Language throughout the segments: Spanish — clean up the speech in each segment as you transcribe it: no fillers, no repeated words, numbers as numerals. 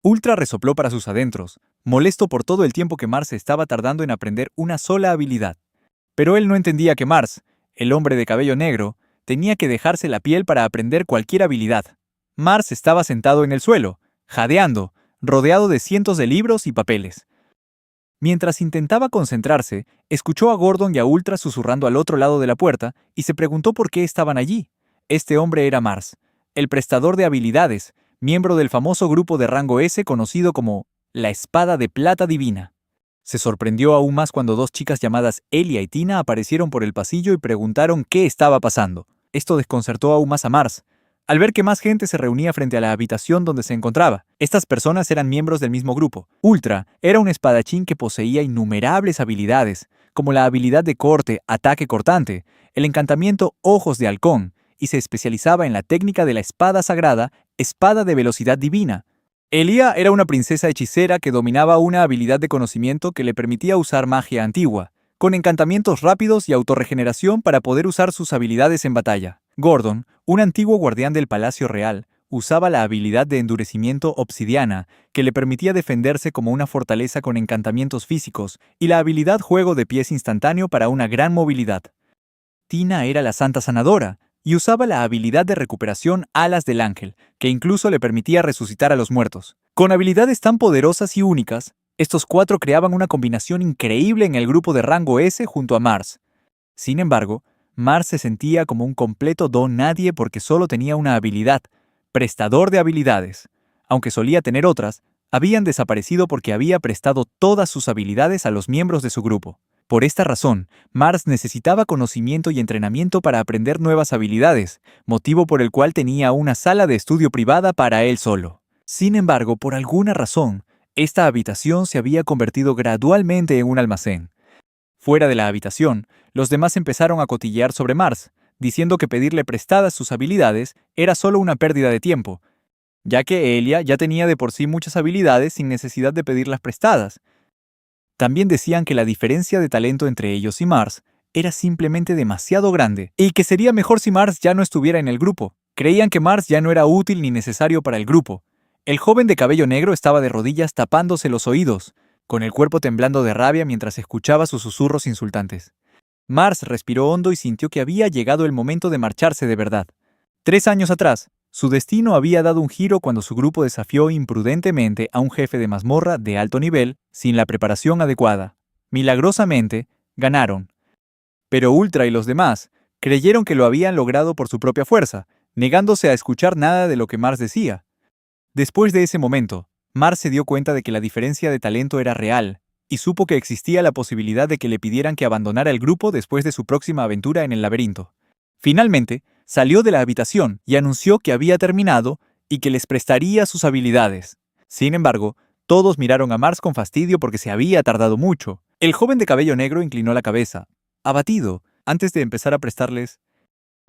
Ultra resopló para sus adentros, molesto por todo el tiempo que Mars estaba tardando en aprender una sola habilidad. Pero él no entendía que Mars, el hombre de cabello negro, tenía que dejarse la piel para aprender cualquier habilidad. Mars estaba sentado en el suelo, jadeando, rodeado de cientos de libros y papeles. Mientras intentaba concentrarse, escuchó a Gordon y a Ultra susurrando al otro lado de la puerta y se preguntó por qué estaban allí. Este hombre era Mars, el prestador de habilidades, miembro del famoso grupo de rango S conocido como la Espada de Plata Divina. Se sorprendió aún más cuando dos chicas llamadas Elia y Tina aparecieron por el pasillo y preguntaron qué estaba pasando. Esto desconcertó aún más a Mars, al ver que más gente se reunía frente a la habitación donde se encontraba. Estas personas eran miembros del mismo grupo. Ultra era un espadachín que poseía innumerables habilidades, como la habilidad de corte, ataque cortante, el encantamiento Ojos de Halcón, y se especializaba en la técnica de la espada sagrada, Espada de Velocidad Divina. Elia era una princesa hechicera que dominaba una habilidad de conocimiento que le permitía usar magia antigua, con encantamientos rápidos y autorregeneración para poder usar sus habilidades en batalla. Gordon, un antiguo guardián del Palacio Real, usaba la habilidad de endurecimiento obsidiana, que le permitía defenderse como una fortaleza con encantamientos físicos, y la habilidad Juego de Pies instantáneo para una gran movilidad. Tina era la Santa Sanadora, y usaba la habilidad de recuperación Alas del Ángel, que incluso le permitía resucitar a los muertos. Con habilidades tan poderosas y únicas, estos cuatro creaban una combinación increíble en el grupo de rango S junto a Mars. Sin embargo, Mars se sentía como un completo don nadie porque solo tenía una habilidad, prestador de habilidades. Aunque solía tener otras, habían desaparecido porque había prestado todas sus habilidades a los miembros de su grupo. Por esta razón, Mars necesitaba conocimiento y entrenamiento para aprender nuevas habilidades, motivo por el cual tenía una sala de estudio privada para él solo. Sin embargo, por alguna razón, esta habitación se había convertido gradualmente en un almacén. Fuera de la habitación, los demás empezaron a cotillear sobre Mars, diciendo que pedirle prestadas sus habilidades era solo una pérdida de tiempo, ya que Elia ya tenía de por sí muchas habilidades sin necesidad de pedirlas prestadas. También decían que la diferencia de talento entre ellos y Mars era simplemente demasiado grande, y que sería mejor si Mars ya no estuviera en el grupo. Creían que Mars ya no era útil ni necesario para el grupo. El joven de cabello negro estaba de rodillas tapándose los oídos, con el cuerpo temblando de rabia mientras escuchaba sus susurros insultantes. Mars respiró hondo y sintió que había llegado el momento de marcharse de verdad. 3 años atrás, su destino había dado un giro cuando su grupo desafió imprudentemente a un jefe de mazmorra de alto nivel sin la preparación adecuada. Milagrosamente, ganaron. Pero Ultra y los demás creyeron que lo habían logrado por su propia fuerza, negándose a escuchar nada de lo que Mars decía. Después de ese momento, Mars se dio cuenta de que la diferencia de talento era real, y supo que existía la posibilidad de que le pidieran que abandonara el grupo después de su próxima aventura en el laberinto. Finalmente, salió de la habitación y anunció que había terminado y que les prestaría sus habilidades. Sin embargo, todos miraron a Mars con fastidio porque se había tardado mucho. El joven de cabello negro inclinó la cabeza, abatido, antes de empezar a prestarles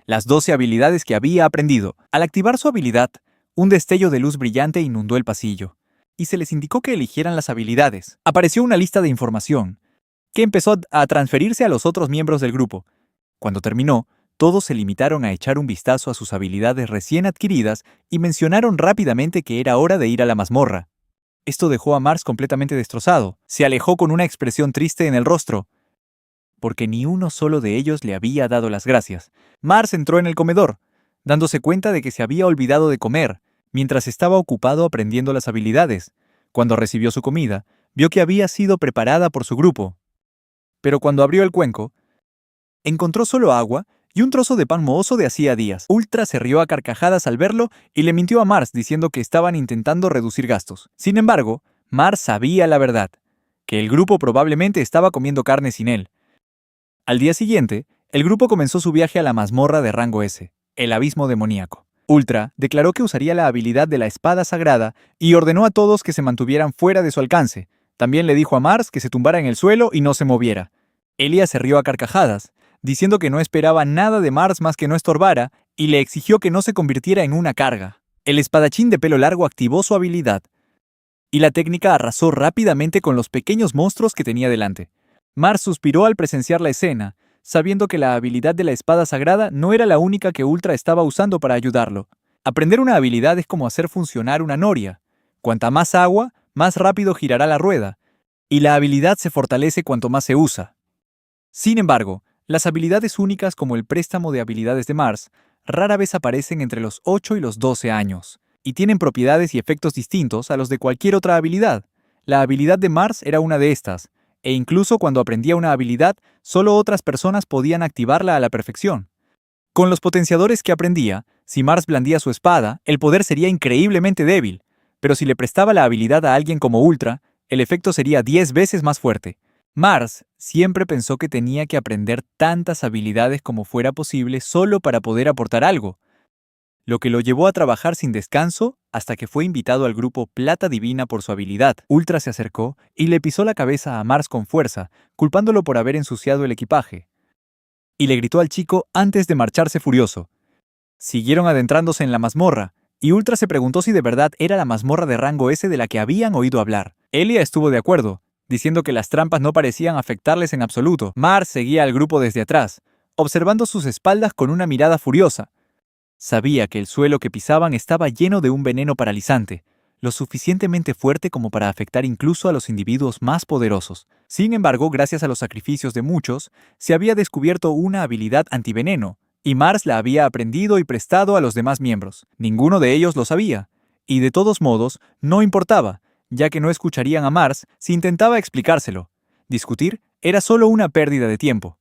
las 12 habilidades que había aprendido. Al activar su habilidad, un destello de luz brillante inundó el pasillo, y se les indicó que eligieran las habilidades. Apareció una lista de información, que empezó a transferirse a los otros miembros del grupo. Cuando terminó, todos se limitaron a echar un vistazo a sus habilidades recién adquiridas y mencionaron rápidamente que era hora de ir a la mazmorra. Esto dejó a Mars completamente destrozado. Se alejó con una expresión triste en el rostro, porque ni uno solo de ellos le había dado las gracias. Mars entró en el comedor, dándose cuenta de que se había olvidado de comer, mientras estaba ocupado aprendiendo las habilidades. Cuando recibió su comida, vio que había sido preparada por su grupo. Pero cuando abrió el cuenco, encontró solo agua y un trozo de pan mohoso de hacía días. Ultra se rió a carcajadas al verlo y le mintió a Mars diciendo que estaban intentando reducir gastos. Sin embargo, Mars sabía la verdad, que el grupo probablemente estaba comiendo carne sin él. Al día siguiente, el grupo comenzó su viaje a la mazmorra de rango S, el abismo demoníaco. Ultra declaró que usaría la habilidad de la espada sagrada y ordenó a todos que se mantuvieran fuera de su alcance. También le dijo a Mars que se tumbara en el suelo y no se moviera. Elia se rió a carcajadas, diciendo que no esperaba nada de Mars más que no estorbara, y le exigió que no se convirtiera en una carga. El espadachín de pelo largo activó su habilidad, y la técnica arrasó rápidamente con los pequeños monstruos que tenía delante. Mars suspiró al presenciar la escena, sabiendo que la habilidad de la espada sagrada no era la única que Ultra estaba usando para ayudarlo. Aprender una habilidad es como hacer funcionar una noria. Cuanta más agua, más rápido girará la rueda, y la habilidad se fortalece cuanto más se usa. Sin embargo, las habilidades únicas como el préstamo de habilidades de Mars rara vez aparecen entre los 8 y los 12 años, y tienen propiedades y efectos distintos a los de cualquier otra habilidad. La habilidad de Mars era una de estas, e incluso cuando aprendía una habilidad, solo otras personas podían activarla a la perfección. Con los potenciadores que aprendía, si Mars blandía su espada, el poder sería increíblemente débil, pero si le prestaba la habilidad a alguien como Ultra, el efecto sería 10 veces más fuerte. Mars siempre pensó que tenía que aprender tantas habilidades como fuera posible solo para poder aportar algo, lo que lo llevó a trabajar sin descanso hasta que fue invitado al grupo Plata Divina por su habilidad. Ultra se acercó y le pisó la cabeza a Mars con fuerza, culpándolo por haber ensuciado el equipaje, y le gritó al chico antes de marcharse furioso. Siguieron adentrándose en la mazmorra, y Ultra se preguntó si de verdad era la mazmorra de rango S de la que habían oído hablar. Elia estuvo de acuerdo, diciendo que las trampas no parecían afectarles en absoluto. Mars seguía al grupo desde atrás, observando sus espaldas con una mirada furiosa. Sabía que el suelo que pisaban estaba lleno de un veneno paralizante, lo suficientemente fuerte como para afectar incluso a los individuos más poderosos. Sin embargo, gracias a los sacrificios de muchos, se había descubierto una habilidad antiveneno, y Mars la había aprendido y prestado a los demás miembros. Ninguno de ellos lo sabía, y de todos modos, no importaba, ya que no escucharían a Mars si intentaba explicárselo. Discutir era solo una pérdida de tiempo.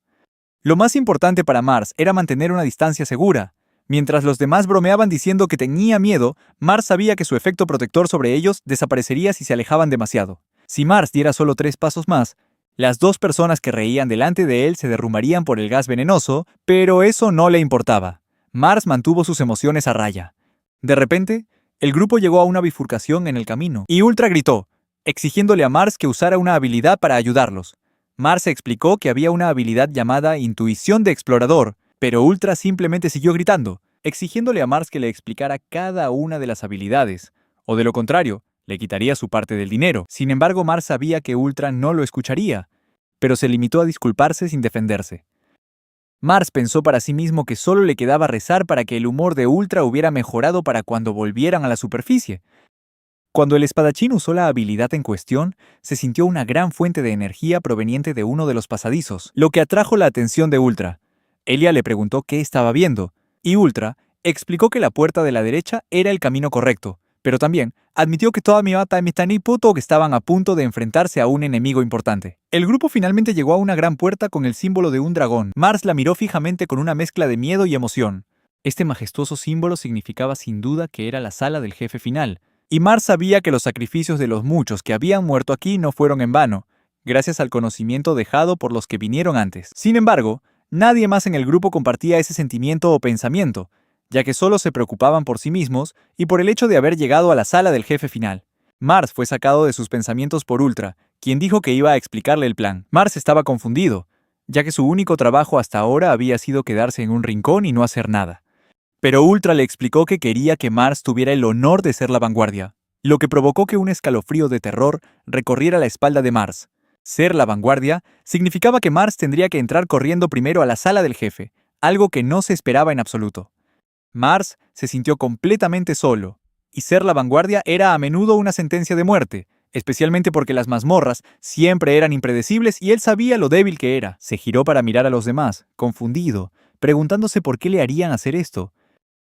Lo más importante para Mars era mantener una distancia segura. Mientras los demás bromeaban diciendo que tenía miedo, Mars sabía que su efecto protector sobre ellos desaparecería si se alejaban demasiado. Si Mars diera solo 3 pasos más, las 2 personas que reían delante de él se derrumbarían por el gas venenoso, pero eso no le importaba. Mars mantuvo sus emociones a raya. De repente, el grupo llegó a una bifurcación en el camino, y Ultra gritó, exigiéndole a Mars que usara una habilidad para ayudarlos. Mars explicó que había una habilidad llamada Intuición de Explorador, pero Ultra simplemente siguió gritando, exigiéndole a Mars que le explicara cada una de las habilidades, o de lo contrario, le quitaría su parte del dinero. Sin embargo, Mars sabía que Ultra no lo escucharía, pero se limitó a disculparse sin defenderse. Mars pensó para sí mismo que solo le quedaba rezar para que el humor de Ultra hubiera mejorado para cuando volvieran a la superficie. Cuando el espadachín usó la habilidad en cuestión, se sintió una gran fuente de energía proveniente de uno de los pasadizos, lo que atrajo la atención de Ultra. Elia le preguntó qué estaba viendo, y Ultra explicó que la puerta de la derecha era el camino correcto, pero también admitió que toda mi bata me ni puto que estaban a punto de enfrentarse a un enemigo importante. El grupo finalmente llegó a una gran puerta con el símbolo de un dragón. Mars la miró fijamente con una mezcla de miedo y emoción. Este majestuoso símbolo significaba sin duda que era la sala del jefe final, y Mars sabía que los sacrificios de los muchos que habían muerto aquí no fueron en vano, gracias al conocimiento dejado por los que vinieron antes. Sin embargo, nadie más en el grupo compartía ese sentimiento o pensamiento, ya que solo se preocupaban por sí mismos y por el hecho de haber llegado a la sala del jefe final. Mars fue sacado de sus pensamientos por Ultra, quien dijo que iba a explicarle el plan. Mars estaba confundido, ya que su único trabajo hasta ahora había sido quedarse en un rincón y no hacer nada. Pero Ultra le explicó que quería que Mars tuviera el honor de ser la vanguardia, lo que provocó que un escalofrío de terror recorriera la espalda de Mars. Ser la vanguardia significaba que Mars tendría que entrar corriendo primero a la sala del jefe, algo que no se esperaba en absoluto. Mars se sintió completamente solo, y ser la vanguardia era a menudo una sentencia de muerte, especialmente porque las mazmorras siempre eran impredecibles y él sabía lo débil que era. Se giró para mirar a los demás, confundido, preguntándose por qué le harían hacer esto.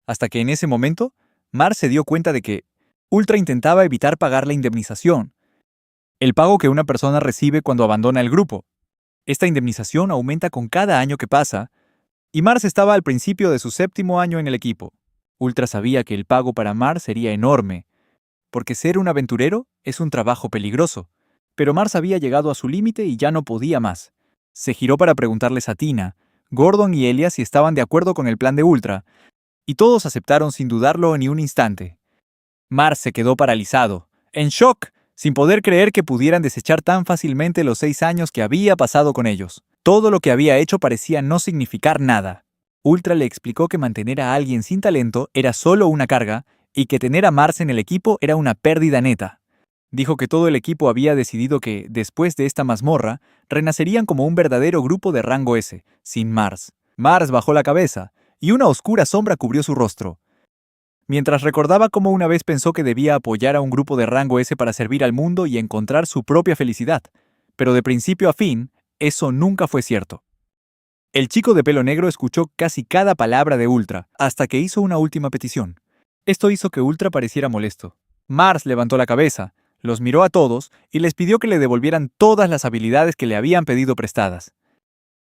Hasta que en ese momento, Mars se dio cuenta de que Ultra intentaba evitar pagar la indemnización, el pago que una persona recibe cuando abandona el grupo. Esta indemnización aumenta con cada año que pasa, y Mars estaba al principio de su 7º año en el equipo. Ultra sabía que el pago para Mars sería enorme, porque ser un aventurero es un trabajo peligroso, pero Mars había llegado a su límite y ya no podía más. Se giró para preguntarles a Tina, Gordon y Elia si estaban de acuerdo con el plan de Ultra, y todos aceptaron sin dudarlo ni un instante. Mars se quedó paralizado, en shock, sin poder creer que pudieran desechar tan fácilmente los 6 años que había pasado con ellos. Todo lo que había hecho parecía no significar nada. Ultra le explicó que mantener a alguien sin talento era solo una carga y que tener a Mars en el equipo era una pérdida neta. Dijo que todo el equipo había decidido que, después de esta mazmorra, renacerían como un verdadero grupo de rango S, sin Mars. Mars bajó la cabeza, y una oscura sombra cubrió su rostro. mientras recordaba cómo una vez pensó que debía apoyar a un grupo de rango S para servir al mundo y encontrar su propia felicidad. Pero de principio a fin, eso nunca fue cierto. El chico de pelo negro escuchó casi cada palabra de Ultra, hasta que hizo una última petición. Esto hizo que Ultra pareciera molesto. Mars levantó la cabeza, los miró a todos y les pidió que le devolvieran todas las habilidades que le habían pedido prestadas.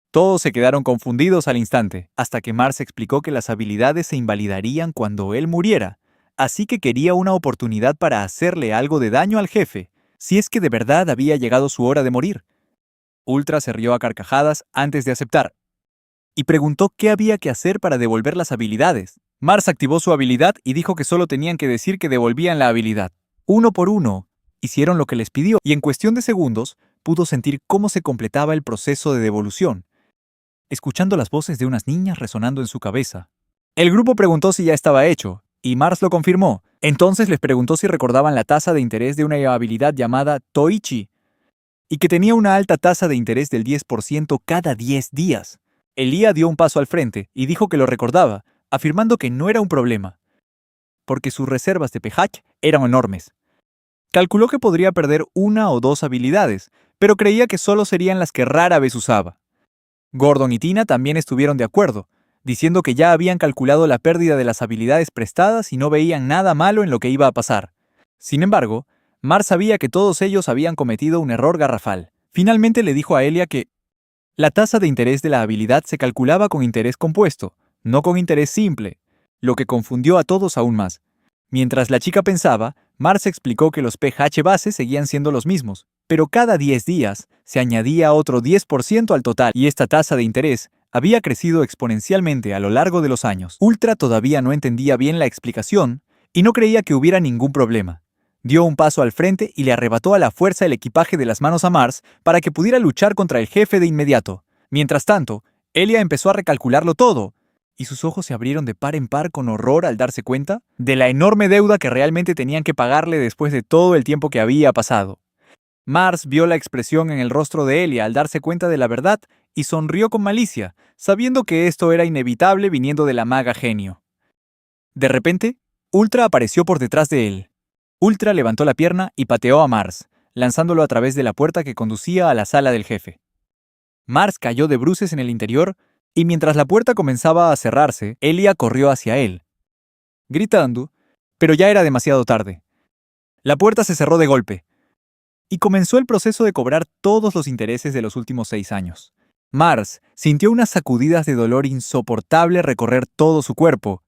Todos se quedaron confundidos al instante, hasta que Mars explicó que las habilidades se invalidarían cuando él muriera, así que quería una oportunidad para hacerle algo de daño al jefe, si es que de verdad había llegado su hora de morir. Ultra se rió a carcajadas antes de aceptar, y preguntó qué había que hacer para devolver las habilidades. Mars activó su habilidad y dijo que solo tenían que decir que devolvían la habilidad. Uno por uno, hicieron lo que les pidió, y en cuestión de segundos, pudo sentir cómo se completaba el proceso de devolución, escuchando las voces de unas niñas resonando en su cabeza. El grupo preguntó si ya estaba hecho, y Mars lo confirmó. Entonces les preguntó si recordaban la tasa de interés de una habilidad llamada Toichi, y que tenía una alta tasa de interés del 10% cada 10 días. Elia dio un paso al frente y dijo que lo recordaba, afirmando que no era un problema, porque sus reservas de pH eran enormes. Calculó que podría perder una o dos habilidades, pero creía que solo serían las que rara vez usaba. Gordon y Tina también estuvieron de acuerdo, diciendo que ya habían calculado la pérdida de las habilidades prestadas y no veían nada malo en lo que iba a pasar. Sin embargo, Mars sabía que todos ellos habían cometido un error garrafal. Finalmente le dijo a Elia que la tasa de interés de la habilidad se calculaba con interés compuesto, no con interés simple, lo que confundió a todos aún más. Mientras la chica pensaba, Mars explicó que los pH base seguían siendo los mismos, pero cada 10 días se añadía otro 10% al total y esta tasa de interés había crecido exponencialmente a lo largo de los años. Ultra todavía no entendía bien la explicación y no creía que hubiera ningún problema. Dio un paso al frente y le arrebató a la fuerza el equipaje de las manos a Mars para que pudiera luchar contra el jefe de inmediato. Mientras tanto, Elia empezó a recalcularlo todo, y sus ojos se abrieron de par en par con horror al darse cuenta de la enorme deuda que realmente tenían que pagarle después de todo el tiempo que había pasado. Mars vio la expresión en el rostro de Elia al darse cuenta de la verdad y sonrió con malicia, sabiendo que esto era inevitable viniendo de la maga genio. De repente, Ultra apareció por detrás de él. Ultra levantó la pierna y pateó a Mars, lanzándolo a través de la puerta que conducía a la sala del jefe. Mars cayó de bruces en el interior, y mientras la puerta comenzaba a cerrarse, Elia corrió hacia él, gritando, pero ya era demasiado tarde. La puerta se cerró de golpe, y comenzó el proceso de cobrar todos los intereses de los últimos 6 años. Mars sintió unas sacudidas de dolor insoportable recorrer todo su cuerpo,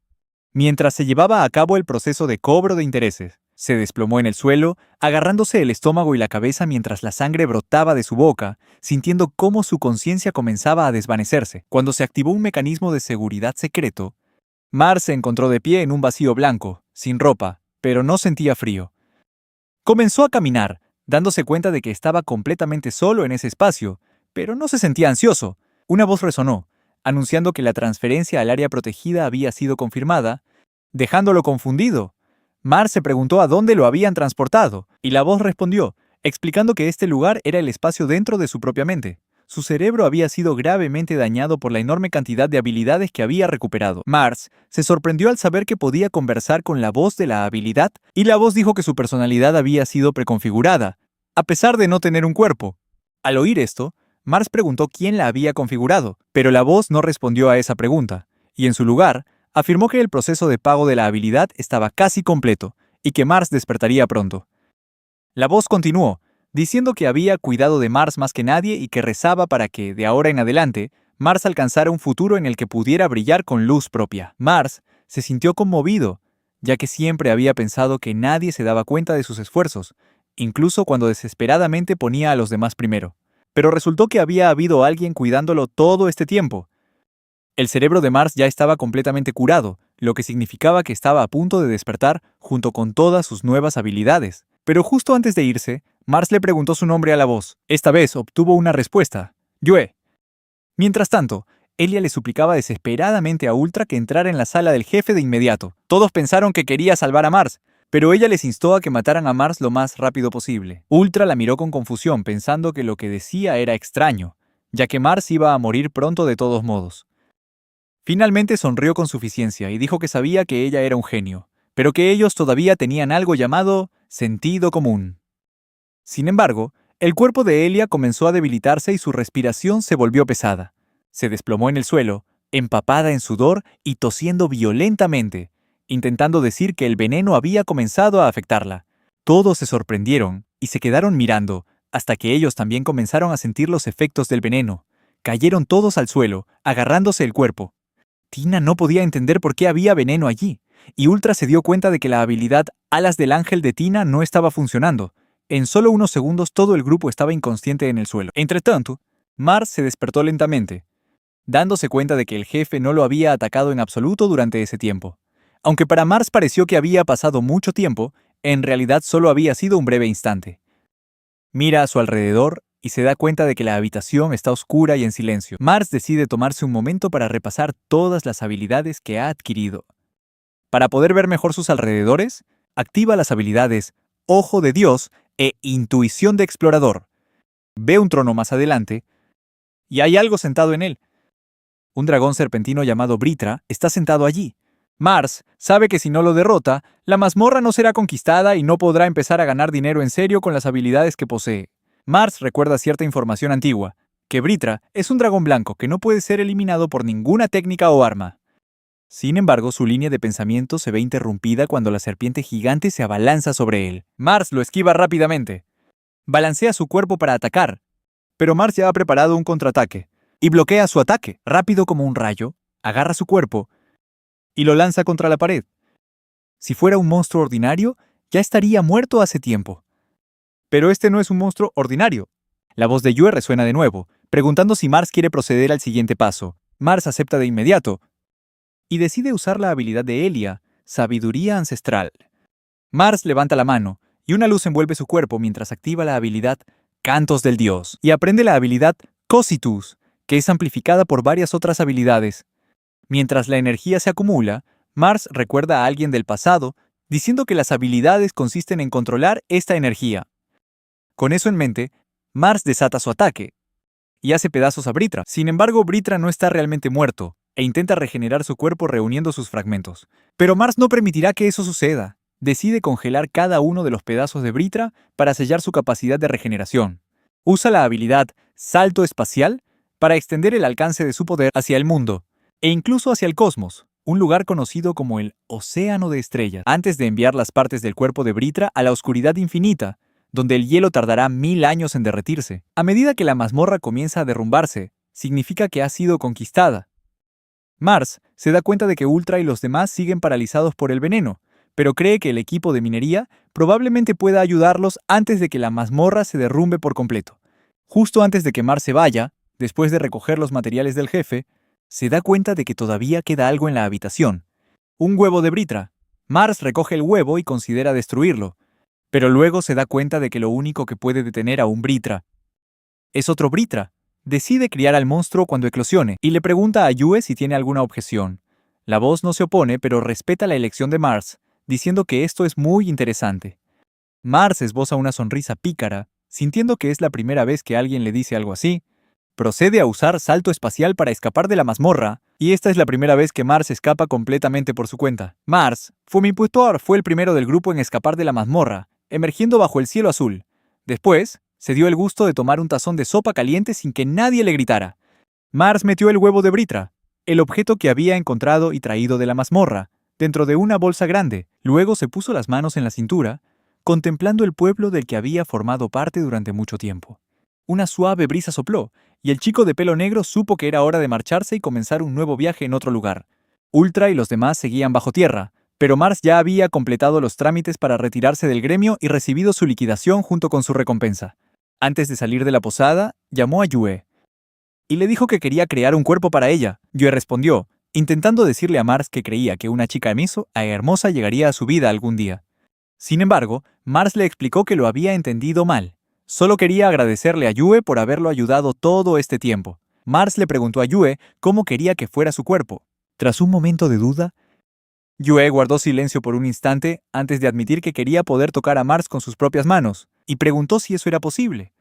mientras se llevaba a cabo el proceso de cobro de intereses. Se desplomó en el suelo, agarrándose el estómago y la cabeza mientras la sangre brotaba de su boca, sintiendo cómo su conciencia comenzaba a desvanecerse. Cuando se activó un mecanismo de seguridad secreto, Mars se encontró de pie en un vacío blanco, sin ropa, pero no sentía frío. Comenzó a caminar, dándose cuenta de que estaba completamente solo en ese espacio, pero no se sentía ansioso. Una voz resonó, anunciando que la transferencia al área protegida había sido confirmada, dejándolo confundido. Mars se preguntó a dónde lo habían transportado, y la voz respondió, explicando que este lugar era el espacio dentro de su propia mente. Su cerebro había sido gravemente dañado por la enorme cantidad de habilidades que había recuperado. Mars se sorprendió al saber que podía conversar con la voz de la habilidad, y la voz dijo que su personalidad había sido preconfigurada, a pesar de no tener un cuerpo. Al oír esto, Mars preguntó quién la había configurado, pero la voz no respondió a esa pregunta, y en su lugar, afirmó que el proceso de pago de la habilidad estaba casi completo y que Mars despertaría pronto. La voz continuó, diciendo que había cuidado de Mars más que nadie y que rezaba para que, de ahora en adelante, Mars alcanzara un futuro en el que pudiera brillar con luz propia. Mars se sintió conmovido, ya que siempre había pensado que nadie se daba cuenta de sus esfuerzos, incluso cuando desesperadamente ponía a los demás primero. Pero resultó que había habido alguien cuidándolo todo este tiempo. El cerebro de Mars ya estaba completamente curado, lo que significaba que estaba a punto de despertar junto con todas sus nuevas habilidades. Pero justo antes de irse, Mars le preguntó su nombre a la voz. Esta vez obtuvo una respuesta: Yue. Mientras tanto, Elia le suplicaba desesperadamente a Ultra que entrara en la sala del jefe de inmediato. Todos pensaron que quería salvar a Mars, pero ella les instó a que mataran a Mars lo más rápido posible. Ultra la miró con confusión, pensando que lo que decía era extraño, ya que Mars iba a morir pronto de todos modos. Finalmente sonrió con suficiencia y dijo que sabía que ella era un genio, pero que ellos todavía tenían algo llamado sentido común. Sin embargo, el cuerpo de Elia comenzó a debilitarse y su respiración se volvió pesada. Se desplomó en el suelo, empapada en sudor y tosiendo violentamente, intentando decir que el veneno había comenzado a afectarla. Todos se sorprendieron y se quedaron mirando, hasta que ellos también comenzaron a sentir los efectos del veneno. Cayeron todos al suelo, agarrándose el cuerpo. Tina no podía entender por qué había veneno allí, y Ultra se dio cuenta de que la habilidad Alas del Ángel de Tina no estaba funcionando. En solo unos segundos todo el grupo estaba inconsciente en el suelo. Entretanto, Mars se despertó lentamente, dándose cuenta de que el jefe no lo había atacado en absoluto durante ese tiempo. Aunque para Mars pareció que había pasado mucho tiempo, en realidad solo había sido un breve instante. Mira a su alrededor y se da cuenta de que la habitación está oscura y en silencio. Mars decide tomarse un momento para repasar todas las habilidades que ha adquirido. Para poder ver mejor sus alrededores, activa las habilidades Ojo de Dios e Intuición de Explorador. Ve un trono más adelante y hay algo sentado en él. Un dragón serpentino llamado Britra está sentado allí. Mars sabe que si no lo derrota, la mazmorra no será conquistada y no podrá empezar a ganar dinero en serio con las habilidades que posee. Mars recuerda cierta información antigua, que Britra es un dragón blanco que no puede ser eliminado por ninguna técnica o arma. Sin embargo, su línea de pensamiento se ve interrumpida cuando la serpiente gigante se abalanza sobre él. Mars lo esquiva rápidamente. Balancea su cuerpo para atacar, pero Mars ya ha preparado un contraataque y bloquea su ataque. Rápido como un rayo, agarra su cuerpo y lo lanza contra la pared. Si fuera un monstruo ordinario, ya estaría muerto hace tiempo. Pero este no es un monstruo ordinario. La voz de Yue resuena de nuevo, preguntando si Mars quiere proceder al siguiente paso. Mars acepta de inmediato y decide usar la habilidad de Elia, Sabiduría Ancestral. Mars levanta la mano y una luz envuelve su cuerpo mientras activa la habilidad Cantos del Dios y aprende la habilidad Cositus, que es amplificada por varias otras habilidades. Mientras la energía se acumula, Mars recuerda a alguien del pasado, diciendo que las habilidades consisten en controlar esta energía. Con eso en mente, Mars desata su ataque y hace pedazos a Britra. Sin embargo, Britra no está realmente muerto e intenta regenerar su cuerpo reuniendo sus fragmentos. Pero Mars no permitirá que eso suceda. Decide congelar cada uno de los pedazos de Britra para sellar su capacidad de regeneración. Usa la habilidad Salto Espacial para extender el alcance de su poder hacia el mundo, e incluso hacia el cosmos, un lugar conocido como el Océano de Estrellas, antes de enviar las partes del cuerpo de Britra a la oscuridad infinita, donde el hielo tardará 1000 años en derretirse. A medida que la mazmorra comienza a derrumbarse, significa que ha sido conquistada. Mars se da cuenta de que Ultra y los demás siguen paralizados por el veneno, pero cree que el equipo de minería probablemente pueda ayudarlos antes de que la mazmorra se derrumbe por completo. Justo antes de que Mars se vaya, después de recoger los materiales del jefe, se da cuenta de que todavía queda algo en la habitación. Un huevo de Britra. Mars recoge el huevo y considera destruirlo, pero luego se da cuenta de que lo único que puede detener a un Britra es otro Britra. Decide criar al monstruo cuando eclosione y le pregunta a Yue si tiene alguna objeción. La voz no se opone, pero respeta la elección de Mars, diciendo que esto es muy interesante. Mars esboza una sonrisa pícara, sintiendo que es la primera vez que alguien le dice algo así. Procede a usar salto espacial para escapar de la mazmorra, y esta es la primera vez que Mars escapa completamente por su cuenta. Mars, Fumiputor, fue el primero del grupo en escapar de la mazmorra, emergiendo bajo el cielo azul. Después, se dio el gusto de tomar un tazón de sopa caliente sin que nadie le gritara. Mars metió el huevo de Britra, el objeto que había encontrado y traído de la mazmorra, dentro de una bolsa grande. Luego se puso las manos en la cintura, contemplando el pueblo del que había formado parte durante mucho tiempo. Una suave brisa sopló, y el chico de pelo negro supo que era hora de marcharse y comenzar un nuevo viaje en otro lugar. Ultra y los demás seguían bajo tierra, pero Mars ya había completado los trámites para retirarse del gremio y recibido su liquidación junto con su recompensa. Antes de salir de la posada, llamó a Yue y le dijo que quería crear un cuerpo para ella. Yue respondió, intentando decirle a Mars que creía que una chica hermosa llegaría a su vida algún día. Sin embargo, Mars le explicó que lo había entendido mal. Solo quería agradecerle a Yue por haberlo ayudado todo este tiempo. Mars le preguntó a Yue cómo quería que fuera su cuerpo. Tras un momento de duda, Yue guardó silencio por un instante antes de admitir que quería poder tocar a Mars con sus propias manos, y preguntó si eso era posible.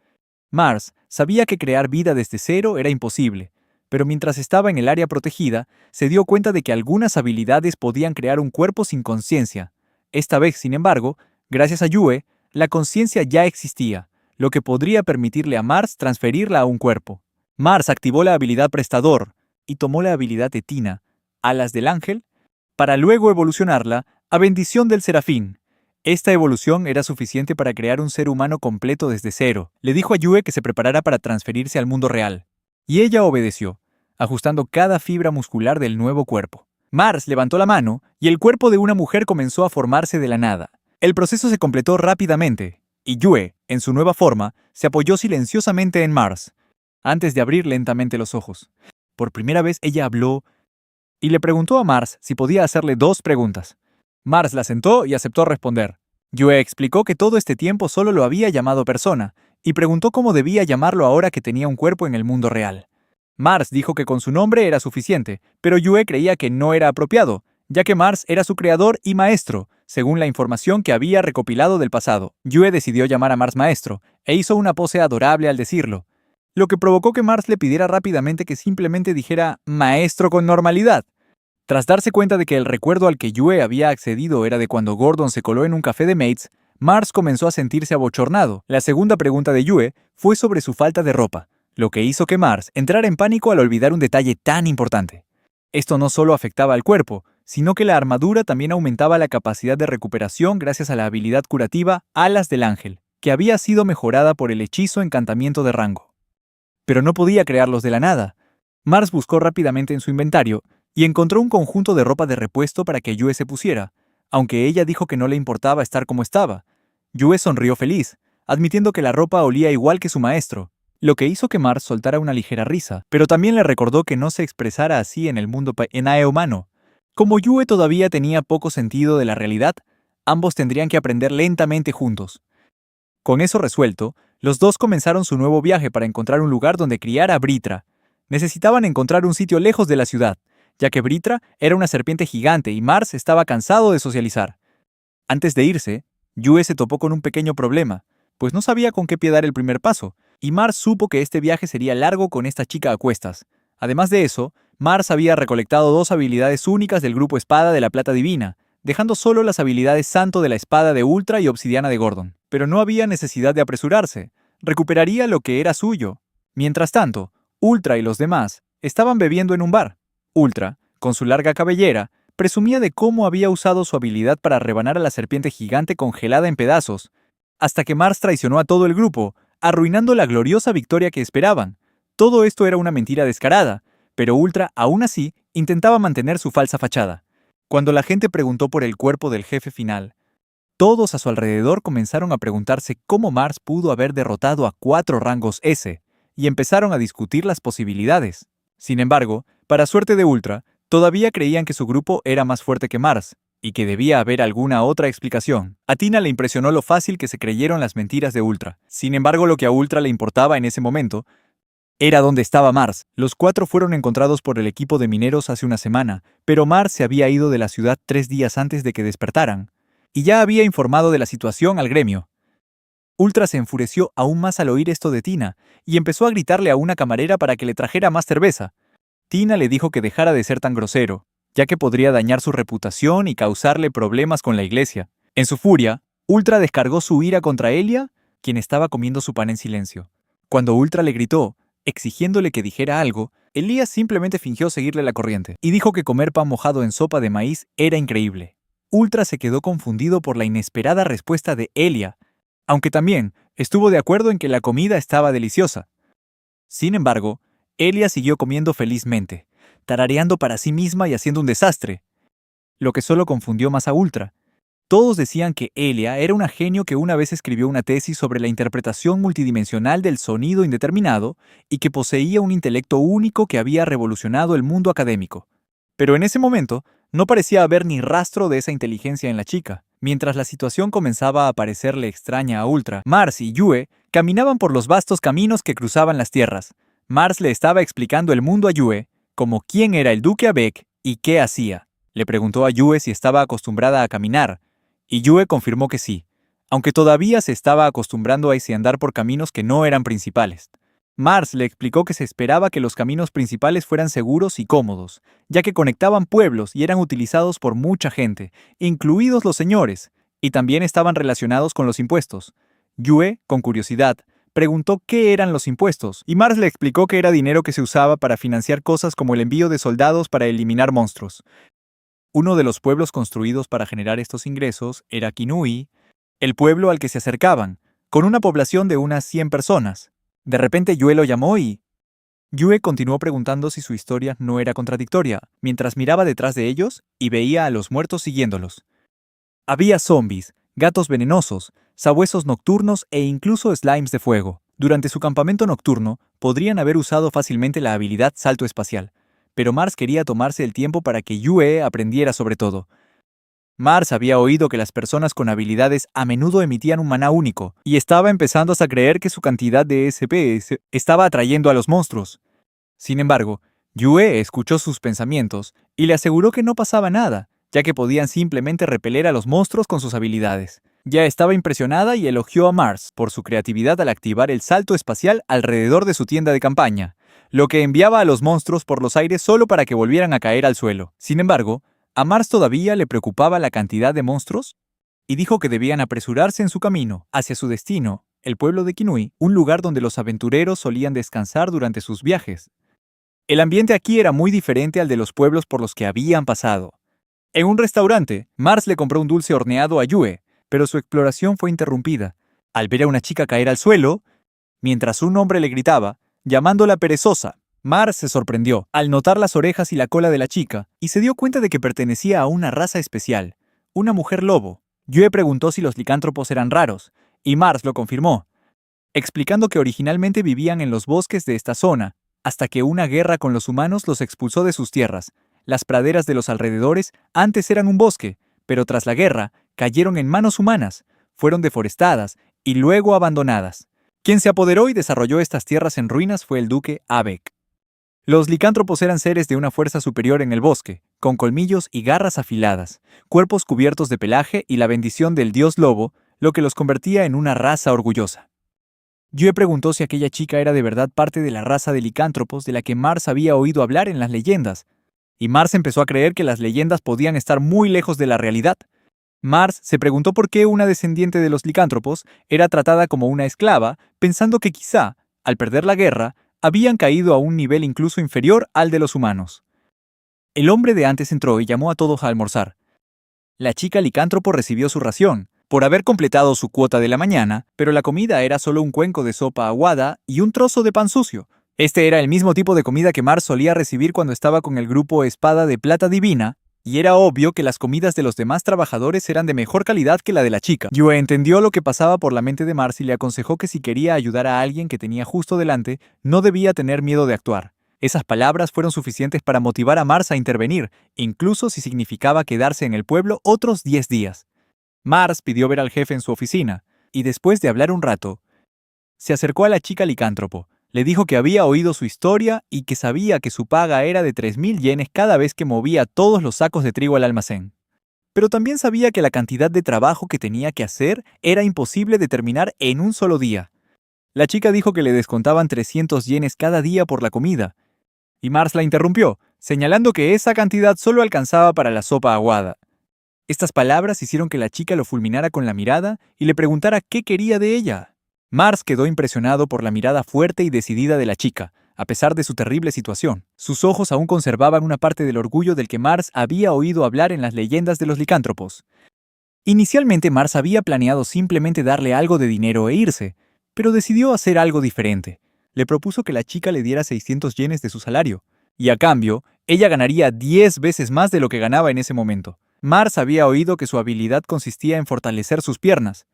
Mars sabía que crear vida desde cero era imposible, pero mientras estaba en el área protegida, se dio cuenta de que algunas habilidades podían crear un cuerpo sin conciencia, Esta vez, sin embargo, gracias a Yue, la conciencia ya existía, lo que podría permitirle a Mars transferirla a un cuerpo. Mars activó la habilidad Prestador y tomó la habilidad de Tina, Alas del Ángel, para luego evolucionarla a Bendición del Serafín. Esta evolución era suficiente para crear un ser humano completo desde cero. Le dijo a Yue que se preparara para transferirse al mundo real. Y ella obedeció, ajustando cada fibra muscular del nuevo cuerpo. Mars levantó la mano y el cuerpo de una mujer comenzó a formarse de la nada. El proceso se completó rápidamente, y Yue, en su nueva forma, se apoyó silenciosamente en Mars, antes de abrir lentamente los ojos. Por primera vez ella habló y le preguntó a Mars si podía hacerle 2 preguntas. Mars la sentó y aceptó responder. Yue explicó que todo este tiempo solo lo había llamado persona, y preguntó cómo debía llamarlo ahora que tenía un cuerpo en el mundo real. Mars dijo que con su nombre era suficiente, pero Yue creía que no era apropiado, ya que Mars era su creador y maestro, según la información que había recopilado del pasado. Yue decidió llamar a Mars maestro, e hizo una pose adorable al decirlo, lo que provocó que Mars le pidiera rápidamente que simplemente dijera maestro con normalidad. Tras darse cuenta de que el recuerdo al que Yue había accedido era de cuando Gordon se coló en un café de mates, Mars comenzó a sentirse abochornado. La segunda pregunta de Yue fue sobre su falta de ropa, lo que hizo que Mars entrara en pánico al olvidar un detalle tan importante. Esto no solo afectaba al cuerpo, sino que la armadura también aumentaba la capacidad de recuperación gracias a la habilidad curativa Alas del Ángel, que había sido mejorada por el hechizo Encantamiento de rango. Pero no podía crearlos de la nada. Mars buscó rápidamente en su inventario y encontró un conjunto de ropa de repuesto para que Yue se pusiera, aunque ella dijo que no le importaba estar como estaba. Yue sonrió feliz, admitiendo que la ropa olía igual que su maestro, lo que hizo que Mars soltara una ligera risa, pero también le recordó que no se expresara así en el mundo Enae humano. Como Yue todavía tenía poco sentido de la realidad, ambos tendrían que aprender lentamente juntos. Con eso resuelto, los dos comenzaron su nuevo viaje para encontrar un lugar donde criar a Britra. Necesitaban encontrar un sitio lejos de la ciudad, ya que Britra era una serpiente gigante y Mars estaba cansado de socializar. Antes de irse, Yue se topó con un pequeño problema, pues no sabía con qué pie dar el primer paso, y Mars supo que este viaje sería largo con esta chica a cuestas. Además de eso, Mars había recolectado 2 habilidades únicas del grupo Espada de la Plata Divina, dejando solo las habilidades Santo de la Espada de Ultra y Obsidiana de Gordon. Pero no había necesidad de apresurarse. Recuperaría lo que era suyo. Mientras tanto, Ultra y los demás estaban bebiendo en un bar. Ultra, con su larga cabellera, presumía de cómo había usado su habilidad para rebanar a la serpiente gigante congelada en pedazos, hasta que Mars traicionó a todo el grupo, arruinando la gloriosa victoria que esperaban. Todo esto era una mentira descarada, pero Ultra, aún así, intentaba mantener su falsa fachada. Cuando la gente preguntó por el cuerpo del jefe final, todos a su alrededor comenzaron a preguntarse cómo Mars pudo haber derrotado a 4 rangos S, y empezaron a discutir las posibilidades. Sin embargo, para suerte de Ultra, todavía creían que su grupo era más fuerte que Mars, y que debía haber alguna otra explicación. A Tina le impresionó lo fácil que se creyeron las mentiras de Ultra. Sin embargo, lo que a Ultra le importaba en ese momento era dónde estaba Mars. Los 4 fueron encontrados por el equipo de mineros hace una semana, pero Mars se había ido de la ciudad 3 días antes de que despertaran, y ya había informado de la situación al gremio. Ultra se enfureció aún más al oír esto de Tina, y empezó a gritarle a una camarera para que le trajera más cerveza. Tina le dijo que dejara de ser tan grosero, ya que podría dañar su reputación y causarle problemas con la iglesia. En su furia, Ultra descargó su ira contra Elia, quien estaba comiendo su pan en silencio. Cuando Ultra le gritó, exigiéndole que dijera algo, Elías simplemente fingió seguirle la corriente, y dijo que comer pan mojado en sopa de maíz era increíble. Ultra se quedó confundido por la inesperada respuesta de Elia, aunque también estuvo de acuerdo en que la comida estaba deliciosa. Sin embargo, Elia siguió comiendo felizmente, tarareando para sí misma y haciendo un desastre, lo que solo confundió más a Ultra. Todos decían que Elia era una genio que una vez escribió una tesis sobre la interpretación multidimensional del sonido indeterminado y que poseía un intelecto único que había revolucionado el mundo académico. Pero en ese momento, no parecía haber ni rastro de esa inteligencia en la chica. Mientras la situación comenzaba a parecerle extraña a Ultra, Mars y Yue caminaban por los vastos caminos que cruzaban las tierras. Mars le estaba explicando el mundo a Yue, como quién era el duque Abek y qué hacía. Le preguntó a Yue si estaba acostumbrada a caminar, y Yue confirmó que sí, aunque todavía se estaba acostumbrando a andar por caminos que no eran principales. Mars le explicó que se esperaba que los caminos principales fueran seguros y cómodos, ya que conectaban pueblos y eran utilizados por mucha gente, incluidos los señores, y también estaban relacionados con los impuestos. Yue, con curiosidad, preguntó qué eran los impuestos, y Mars le explicó que era dinero que se usaba para financiar cosas como el envío de soldados para eliminar monstruos. Uno de los pueblos construidos para generar estos ingresos era Kinui, el pueblo al que se acercaban, con una población de unas 100 personas. De repente Yue lo llamó y Yue continuó preguntando si su historia no era contradictoria, mientras miraba detrás de ellos y veía a los muertos siguiéndolos. Había zombies, gatos venenosos, sabuesos nocturnos e incluso slimes de fuego. Durante su campamento nocturno, podrían haber usado fácilmente la habilidad salto espacial, pero Mars quería tomarse el tiempo para que Yue aprendiera sobre todo. Mars había oído que las personas con habilidades a menudo emitían un maná único, y estaba empezando a creer que su cantidad de SPS estaba atrayendo a los monstruos. Sin embargo, Yue escuchó sus pensamientos y le aseguró que no pasaba nada, ya que podían simplemente repeler a los monstruos con sus habilidades. Ya estaba impresionada y elogió a Mars por su creatividad al activar el salto espacial alrededor de su tienda de campaña, lo que enviaba a los monstruos por los aires solo para que volvieran a caer al suelo. Sin embargo, a Mars todavía le preocupaba la cantidad de monstruos y dijo que debían apresurarse en su camino hacia su destino, el pueblo de Kinui, un lugar donde los aventureros solían descansar durante sus viajes. El ambiente aquí era muy diferente al de los pueblos por los que habían pasado. En un restaurante, Mars le compró un dulce horneado a Yue, pero su exploración fue interrumpida al ver a una chica caer al suelo, mientras un hombre le gritaba, llamándola perezosa. Mars se sorprendió al notar las orejas y la cola de la chica y se dio cuenta de que pertenecía a una raza especial, una mujer lobo. Yue preguntó si los licántropos eran raros, y Mars lo confirmó, explicando que originalmente vivían en los bosques de esta zona, hasta que una guerra con los humanos los expulsó de sus tierras. Las praderas de los alrededores antes eran un bosque, pero tras la guerra cayeron en manos humanas, fueron deforestadas y luego abandonadas. Quien se apoderó y desarrolló estas tierras en ruinas fue el duque Abek. Los licántropos eran seres de una fuerza superior en el bosque, con colmillos y garras afiladas, cuerpos cubiertos de pelaje y la bendición del dios lobo, lo que los convertía en una raza orgullosa. Yue preguntó si aquella chica era de verdad parte de la raza de licántropos de la que Mars había oído hablar en las leyendas, y Mars empezó a creer que las leyendas podían estar muy lejos de la realidad. Mars se preguntó por qué una descendiente de los licántropos era tratada como una esclava, pensando que quizá, al perder la guerra, habían caído a un nivel incluso inferior al de los humanos. El hombre de antes entró y llamó a todos a almorzar. La chica licántropo recibió su ración, por haber completado su cuota de la mañana, pero la comida era solo un cuenco de sopa aguada y un trozo de pan sucio. Este era el mismo tipo de comida que Mars solía recibir cuando estaba con el grupo Espada de Plata Divina, y era obvio que las comidas de los demás trabajadores eran de mejor calidad que la de la chica. Yue entendió lo que pasaba por la mente de Mars y le aconsejó que si quería ayudar a alguien que tenía justo delante, no debía tener miedo de actuar. Esas palabras fueron suficientes para motivar a Mars a intervenir, incluso si significaba quedarse en el pueblo otros 10 días. Mars pidió ver al jefe en su oficina, y después de hablar un rato, se acercó a la chica licántropo. Le dijo que había oído su historia y que sabía que su paga era de 3.000 yenes cada vez que movía todos los sacos de trigo al almacén. Pero también sabía que la cantidad de trabajo que tenía que hacer era imposible de terminar en un solo día. La chica dijo que le descontaban 300 yenes cada día por la comida, y Mars la interrumpió, señalando que esa cantidad solo alcanzaba para la sopa aguada. Estas palabras hicieron que la chica lo fulminara con la mirada y le preguntara qué quería de ella. Mars quedó impresionado por la mirada fuerte y decidida de la chica, a pesar de su terrible situación. Sus ojos aún conservaban una parte del orgullo del que Mars había oído hablar en las leyendas de los licántropos. Inicialmente Mars había planeado simplemente darle algo de dinero e irse, pero decidió hacer algo diferente. Le propuso que la chica le diera 600 yenes de su salario, y a cambio, ella ganaría 10 veces más de lo que ganaba en ese momento. Mars había oído que su habilidad consistía en fortalecer sus piernas,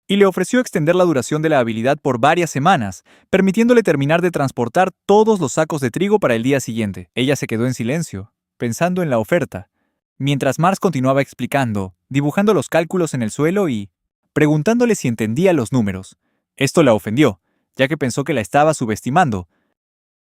y le ofreció extender la duración de la habilidad por varias semanas, permitiéndole terminar de transportar todos los sacos de trigo para el día siguiente. Ella se quedó en silencio, pensando en la oferta, mientras Mars continuaba explicando, dibujando los cálculos en el suelo y preguntándole si entendía los números. Esto la ofendió, ya que pensó que la estaba subestimando.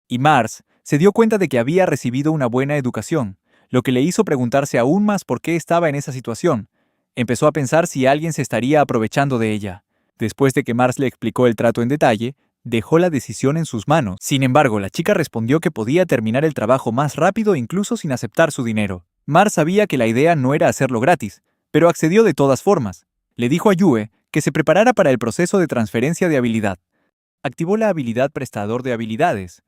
Y Mars se dio cuenta de que había recibido una buena educación, lo que le hizo preguntarse aún más por qué estaba en esa situación. Empezó a pensar si alguien se estaría aprovechando de ella. Después de que Mars le explicó el trato en detalle, dejó la decisión en sus manos. Sin embargo, la chica respondió que podía terminar el trabajo más rápido incluso sin aceptar su dinero. Mars sabía que la idea no era hacerlo gratis, pero accedió de todas formas. Le dijo a Yue que se preparara para el proceso de transferencia de habilidad. Activó la habilidad prestador de habilidades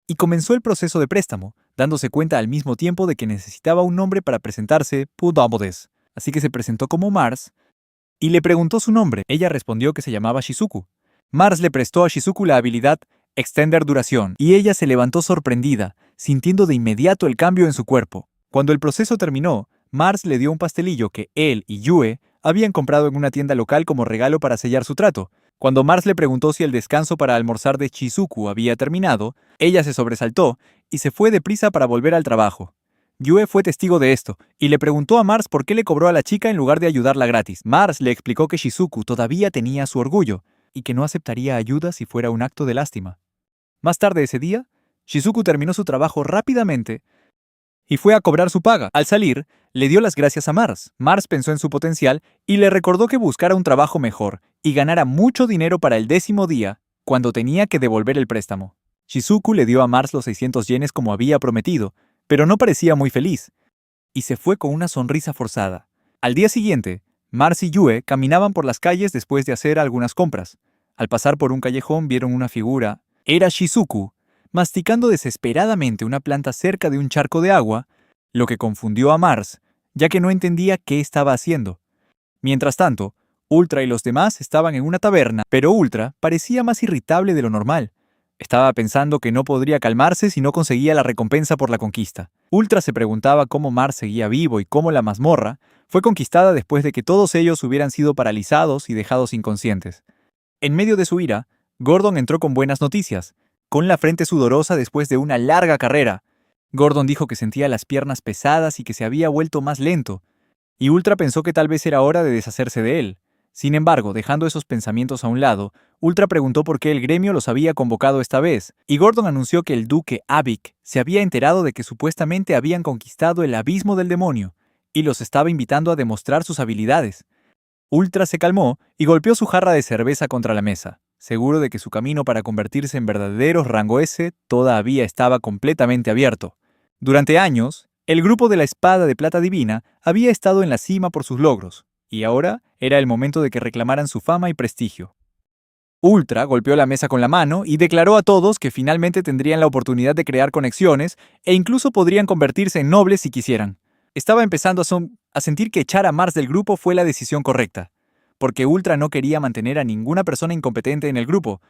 y comenzó el proceso de préstamo, dándose cuenta al mismo tiempo de que necesitaba un nombre para presentarse Pudamodes. Así que se presentó como Mars y le preguntó su nombre. Ella respondió que se llamaba Shizuku. Mars le prestó a Shizuku la habilidad Extender Duración, y ella se levantó sorprendida, sintiendo de inmediato el cambio en su cuerpo. Cuando el proceso terminó, Mars le dio un pastelillo que él y Yue habían comprado en una tienda local como regalo para sellar su trato. Cuando Mars le preguntó si el descanso para almorzar de Shizuku había terminado, ella se sobresaltó y se fue deprisa para volver al trabajo. Yue fue testigo de esto, y le preguntó a Mars por qué le cobró a la chica en lugar de ayudarla gratis. Mars le explicó que Shizuku todavía tenía su orgullo, y que no aceptaría ayuda si fuera un acto de lástima. Más tarde ese día, Shizuku terminó su trabajo rápidamente y fue a cobrar su paga. Al salir, le dio las gracias a Mars. Mars pensó en su potencial y le recordó que buscara un trabajo mejor y ganara mucho dinero para el 10º día, cuando tenía que devolver el préstamo. Shizuku le dio a Mars los 600 yenes como había prometido, pero no parecía muy feliz, y se fue con una sonrisa forzada. Al día siguiente, Mars y Yue caminaban por las calles después de hacer algunas compras. Al pasar por un callejón vieron una figura. Era Shizuku, masticando desesperadamente una planta cerca de un charco de agua, lo que confundió a Mars, ya que no entendía qué estaba haciendo. Mientras tanto, Ultra y los demás estaban en una taberna, pero Ultra parecía más irritable de lo normal. Estaba pensando que no podría calmarse si no conseguía la recompensa por la conquista. Ultra se preguntaba cómo Mars seguía vivo y cómo la mazmorra fue conquistada después de que todos ellos hubieran sido paralizados y dejados inconscientes. En medio de su ira, Gordon entró con buenas noticias, con la frente sudorosa después de una larga carrera. Gordon dijo que sentía las piernas pesadas y que se había vuelto más lento, y Ultra pensó que tal vez era hora de deshacerse de él. Sin embargo, dejando esos pensamientos a un lado, Ultra preguntó por qué el gremio los había convocado esta vez, y Gordon anunció que el duque Avik se había enterado de que supuestamente habían conquistado el abismo del demonio, y los estaba invitando a demostrar sus habilidades. Ultra se calmó y golpeó su jarra de cerveza contra la mesa, seguro de que su camino para convertirse en verdaderos rango S todavía estaba completamente abierto. Durante años, el grupo de la Espada de Plata Divina había estado en la cima por sus logros, y ahora era el momento de que reclamaran su fama y prestigio. Ultra golpeó la mesa con la mano y declaró a todos que finalmente tendrían la oportunidad de crear conexiones e incluso podrían convertirse en nobles si quisieran. Estaba empezando a sentir que echar a Mars del grupo fue la decisión correcta, porque Ultra no quería mantener a ninguna persona incompetente en el grupo.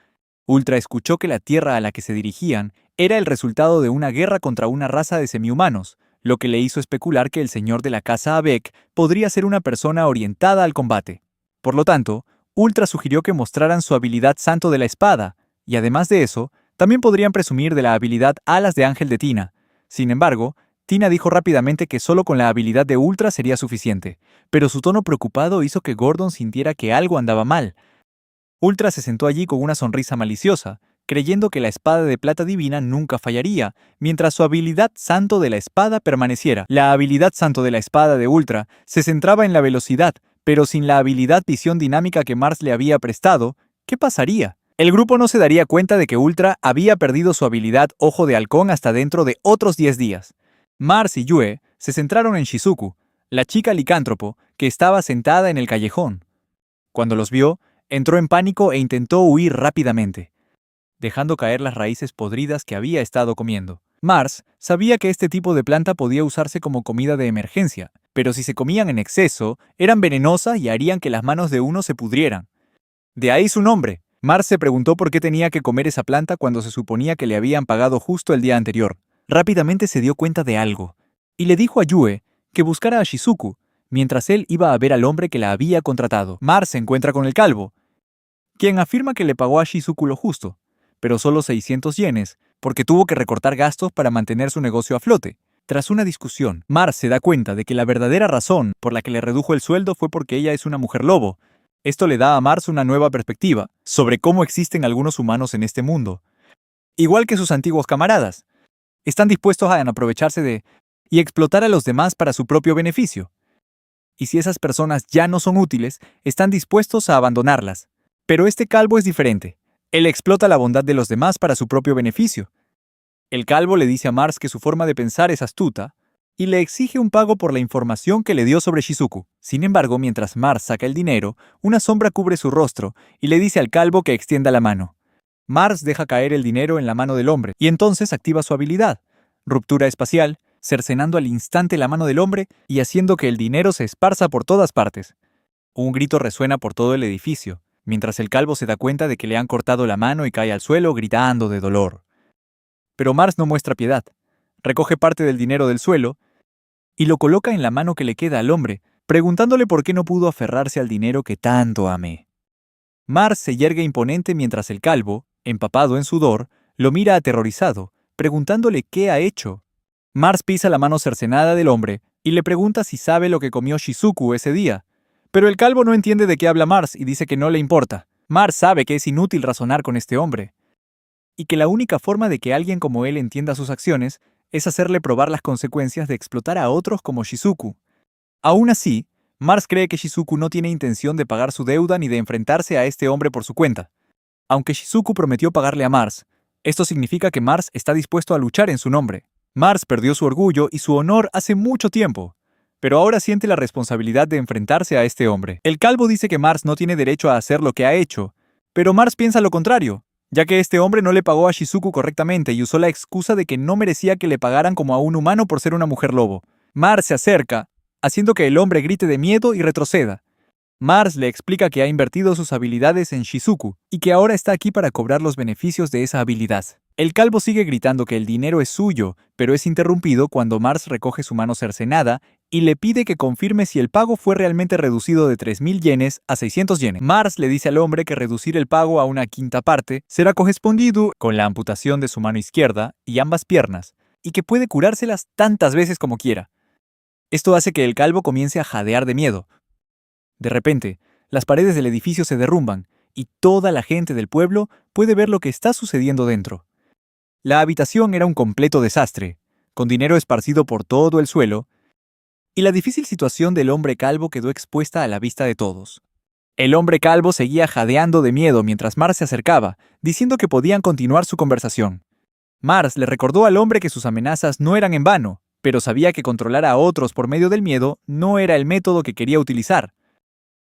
Ultra escuchó que la tierra a la que se dirigían era el resultado de una guerra contra una raza de semihumanos, lo que le hizo especular que el señor de la casa Avek podría ser una persona orientada al combate. Por lo tanto, Ultra sugirió que mostraran su habilidad Santo de la Espada, y además de eso, también podrían presumir de la habilidad Alas de Ángel de Tina. Sin embargo, Tina dijo rápidamente que solo con la habilidad de Ultra sería suficiente, pero su tono preocupado hizo que Gordon sintiera que algo andaba mal. Ultra se sentó allí con una sonrisa maliciosa, creyendo que la espada de plata divina nunca fallaría, mientras su habilidad Santo de la Espada permaneciera. La habilidad Santo de la Espada de Ultra se centraba en la velocidad, pero sin la habilidad Visión Dinámica que Mars le había prestado, ¿qué pasaría? El grupo no se daría cuenta de que Ultra había perdido su habilidad Ojo de Halcón hasta dentro de otros 10 días. Mars y Yue se centraron en Shizuku, la chica licántropo que estaba sentada en el callejón. Cuando los vio, entró en pánico e intentó huir rápidamente, dejando caer las raíces podridas que había estado comiendo. Mars sabía que este tipo de planta podía usarse como comida de emergencia, pero si se comían en exceso, eran venenosas y harían que las manos de uno se pudrieran. De ahí su nombre. Mars se preguntó por qué tenía que comer esa planta cuando se suponía que le habían pagado justo el día anterior. Rápidamente se dio cuenta de algo, y le dijo a Yue que buscara a Shizuku, mientras él iba a ver al hombre que la había contratado. Mars se encuentra con el calvo, quien afirma que le pagó a Shizuku lo justo, pero solo 600 yenes, porque tuvo que recortar gastos para mantener su negocio a flote. Tras una discusión, Mars se da cuenta de que la verdadera razón por la que le redujo el sueldo fue porque ella es una mujer lobo. Esto le da a Mars una nueva perspectiva sobre cómo existen algunos humanos en este mundo. Igual que sus antiguos camaradas, están dispuestos a aprovecharse de y explotar a los demás para su propio beneficio. Y si esas personas ya no son útiles, están dispuestos a abandonarlas. Pero este calvo es diferente. Él explota la bondad de los demás para su propio beneficio. El calvo le dice a Mars que su forma de pensar es astuta y le exige un pago por la información que le dio sobre Shizuku. Sin embargo, mientras Mars saca el dinero, una sombra cubre su rostro y le dice al calvo que extienda la mano. Mars deja caer el dinero en la mano del hombre y entonces activa su habilidad, ruptura espacial, cercenando al instante la mano del hombre y haciendo que el dinero se esparza por todas partes. Un grito resuena por todo el edificio, mientras el calvo se da cuenta de que le han cortado la mano y cae al suelo gritando de dolor. Pero Mars no muestra piedad. Recoge parte del dinero del suelo y lo coloca en la mano que le queda al hombre, preguntándole por qué no pudo aferrarse al dinero que tanto amé. Mars se yergue imponente mientras el calvo, empapado en sudor, lo mira aterrorizado, preguntándole qué ha hecho. Mars pisa la mano cercenada del hombre y le pregunta si sabe lo que comió Shizuku ese día. Pero el calvo no entiende de qué habla Mars y dice que no le importa. Mars sabe que es inútil razonar con este hombre, y que la única forma de que alguien como él entienda sus acciones es hacerle probar las consecuencias de explotar a otros como Shizuku. Aún así, Mars cree que Shizuku no tiene intención de pagar su deuda ni de enfrentarse a este hombre por su cuenta. Aunque Shizuku prometió pagarle a Mars, esto significa que Mars está dispuesto a luchar en su nombre. Mars perdió su orgullo y su honor hace mucho tiempo, pero ahora siente la responsabilidad de enfrentarse a este hombre. El calvo dice que Mars no tiene derecho a hacer lo que ha hecho, pero Mars piensa lo contrario, ya que este hombre no le pagó a Shizuku correctamente y usó la excusa de que no merecía que le pagaran como a un humano por ser una mujer lobo. Mars se acerca, haciendo que el hombre grite de miedo y retroceda. Mars le explica que ha invertido sus habilidades en Shizuku y que ahora está aquí para cobrar los beneficios de esa habilidad. El calvo sigue gritando que el dinero es suyo, pero es interrumpido cuando Mars recoge su mano cercenada y le pide que confirme si el pago fue realmente reducido de 3.000 yenes a 600 yenes. Mars le dice al hombre que reducir el pago a una quinta parte será correspondido con la amputación de su mano izquierda y ambas piernas, y que puede curárselas tantas veces como quiera. Esto hace que el calvo comience a jadear de miedo. De repente, las paredes del edificio se derrumban y toda la gente del pueblo puede ver lo que está sucediendo dentro. La habitación era un completo desastre, con dinero esparcido por todo el suelo, y la difícil situación del hombre calvo quedó expuesta a la vista de todos. El hombre calvo seguía jadeando de miedo mientras Mars se acercaba, diciendo que podían continuar su conversación. Mars le recordó al hombre que sus amenazas no eran en vano, pero sabía que controlar a otros por medio del miedo no era el método que quería utilizar.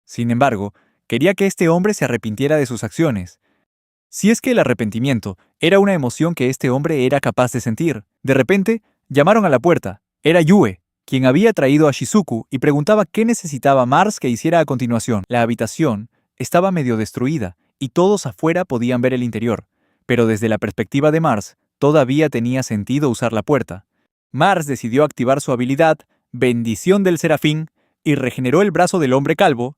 Sin embargo, quería que este hombre se arrepintiera de sus acciones. Si es que el arrepentimiento era una emoción que este hombre era capaz de sentir. De repente, llamaron a la puerta. Era Yue, quien había traído a Shizuku y preguntaba qué necesitaba Mars que hiciera a continuación. La habitación estaba medio destruida y todos afuera podían ver el interior, pero desde la perspectiva de Mars, todavía tenía sentido usar la puerta. Mars decidió activar su habilidad, Bendición del Serafín, y regeneró el brazo del hombre calvo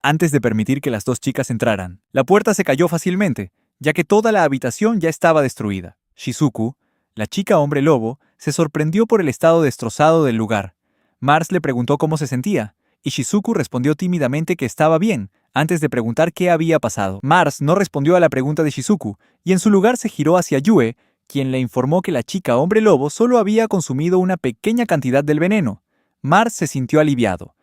antes de permitir que las dos chicas entraran. La puerta se cayó fácilmente, ya que toda la habitación ya estaba destruida. Shizuku, la chica hombre lobo, se sorprendió por el estado destrozado del lugar. Mars le preguntó cómo se sentía, y Shizuku respondió tímidamente que estaba bien, antes de preguntar qué había pasado. Mars no respondió a la pregunta de Shizuku, y en su lugar se giró hacia Yue, quien le informó que la chica hombre lobo solo había consumido una pequeña cantidad del veneno. Mars se sintió aliviado.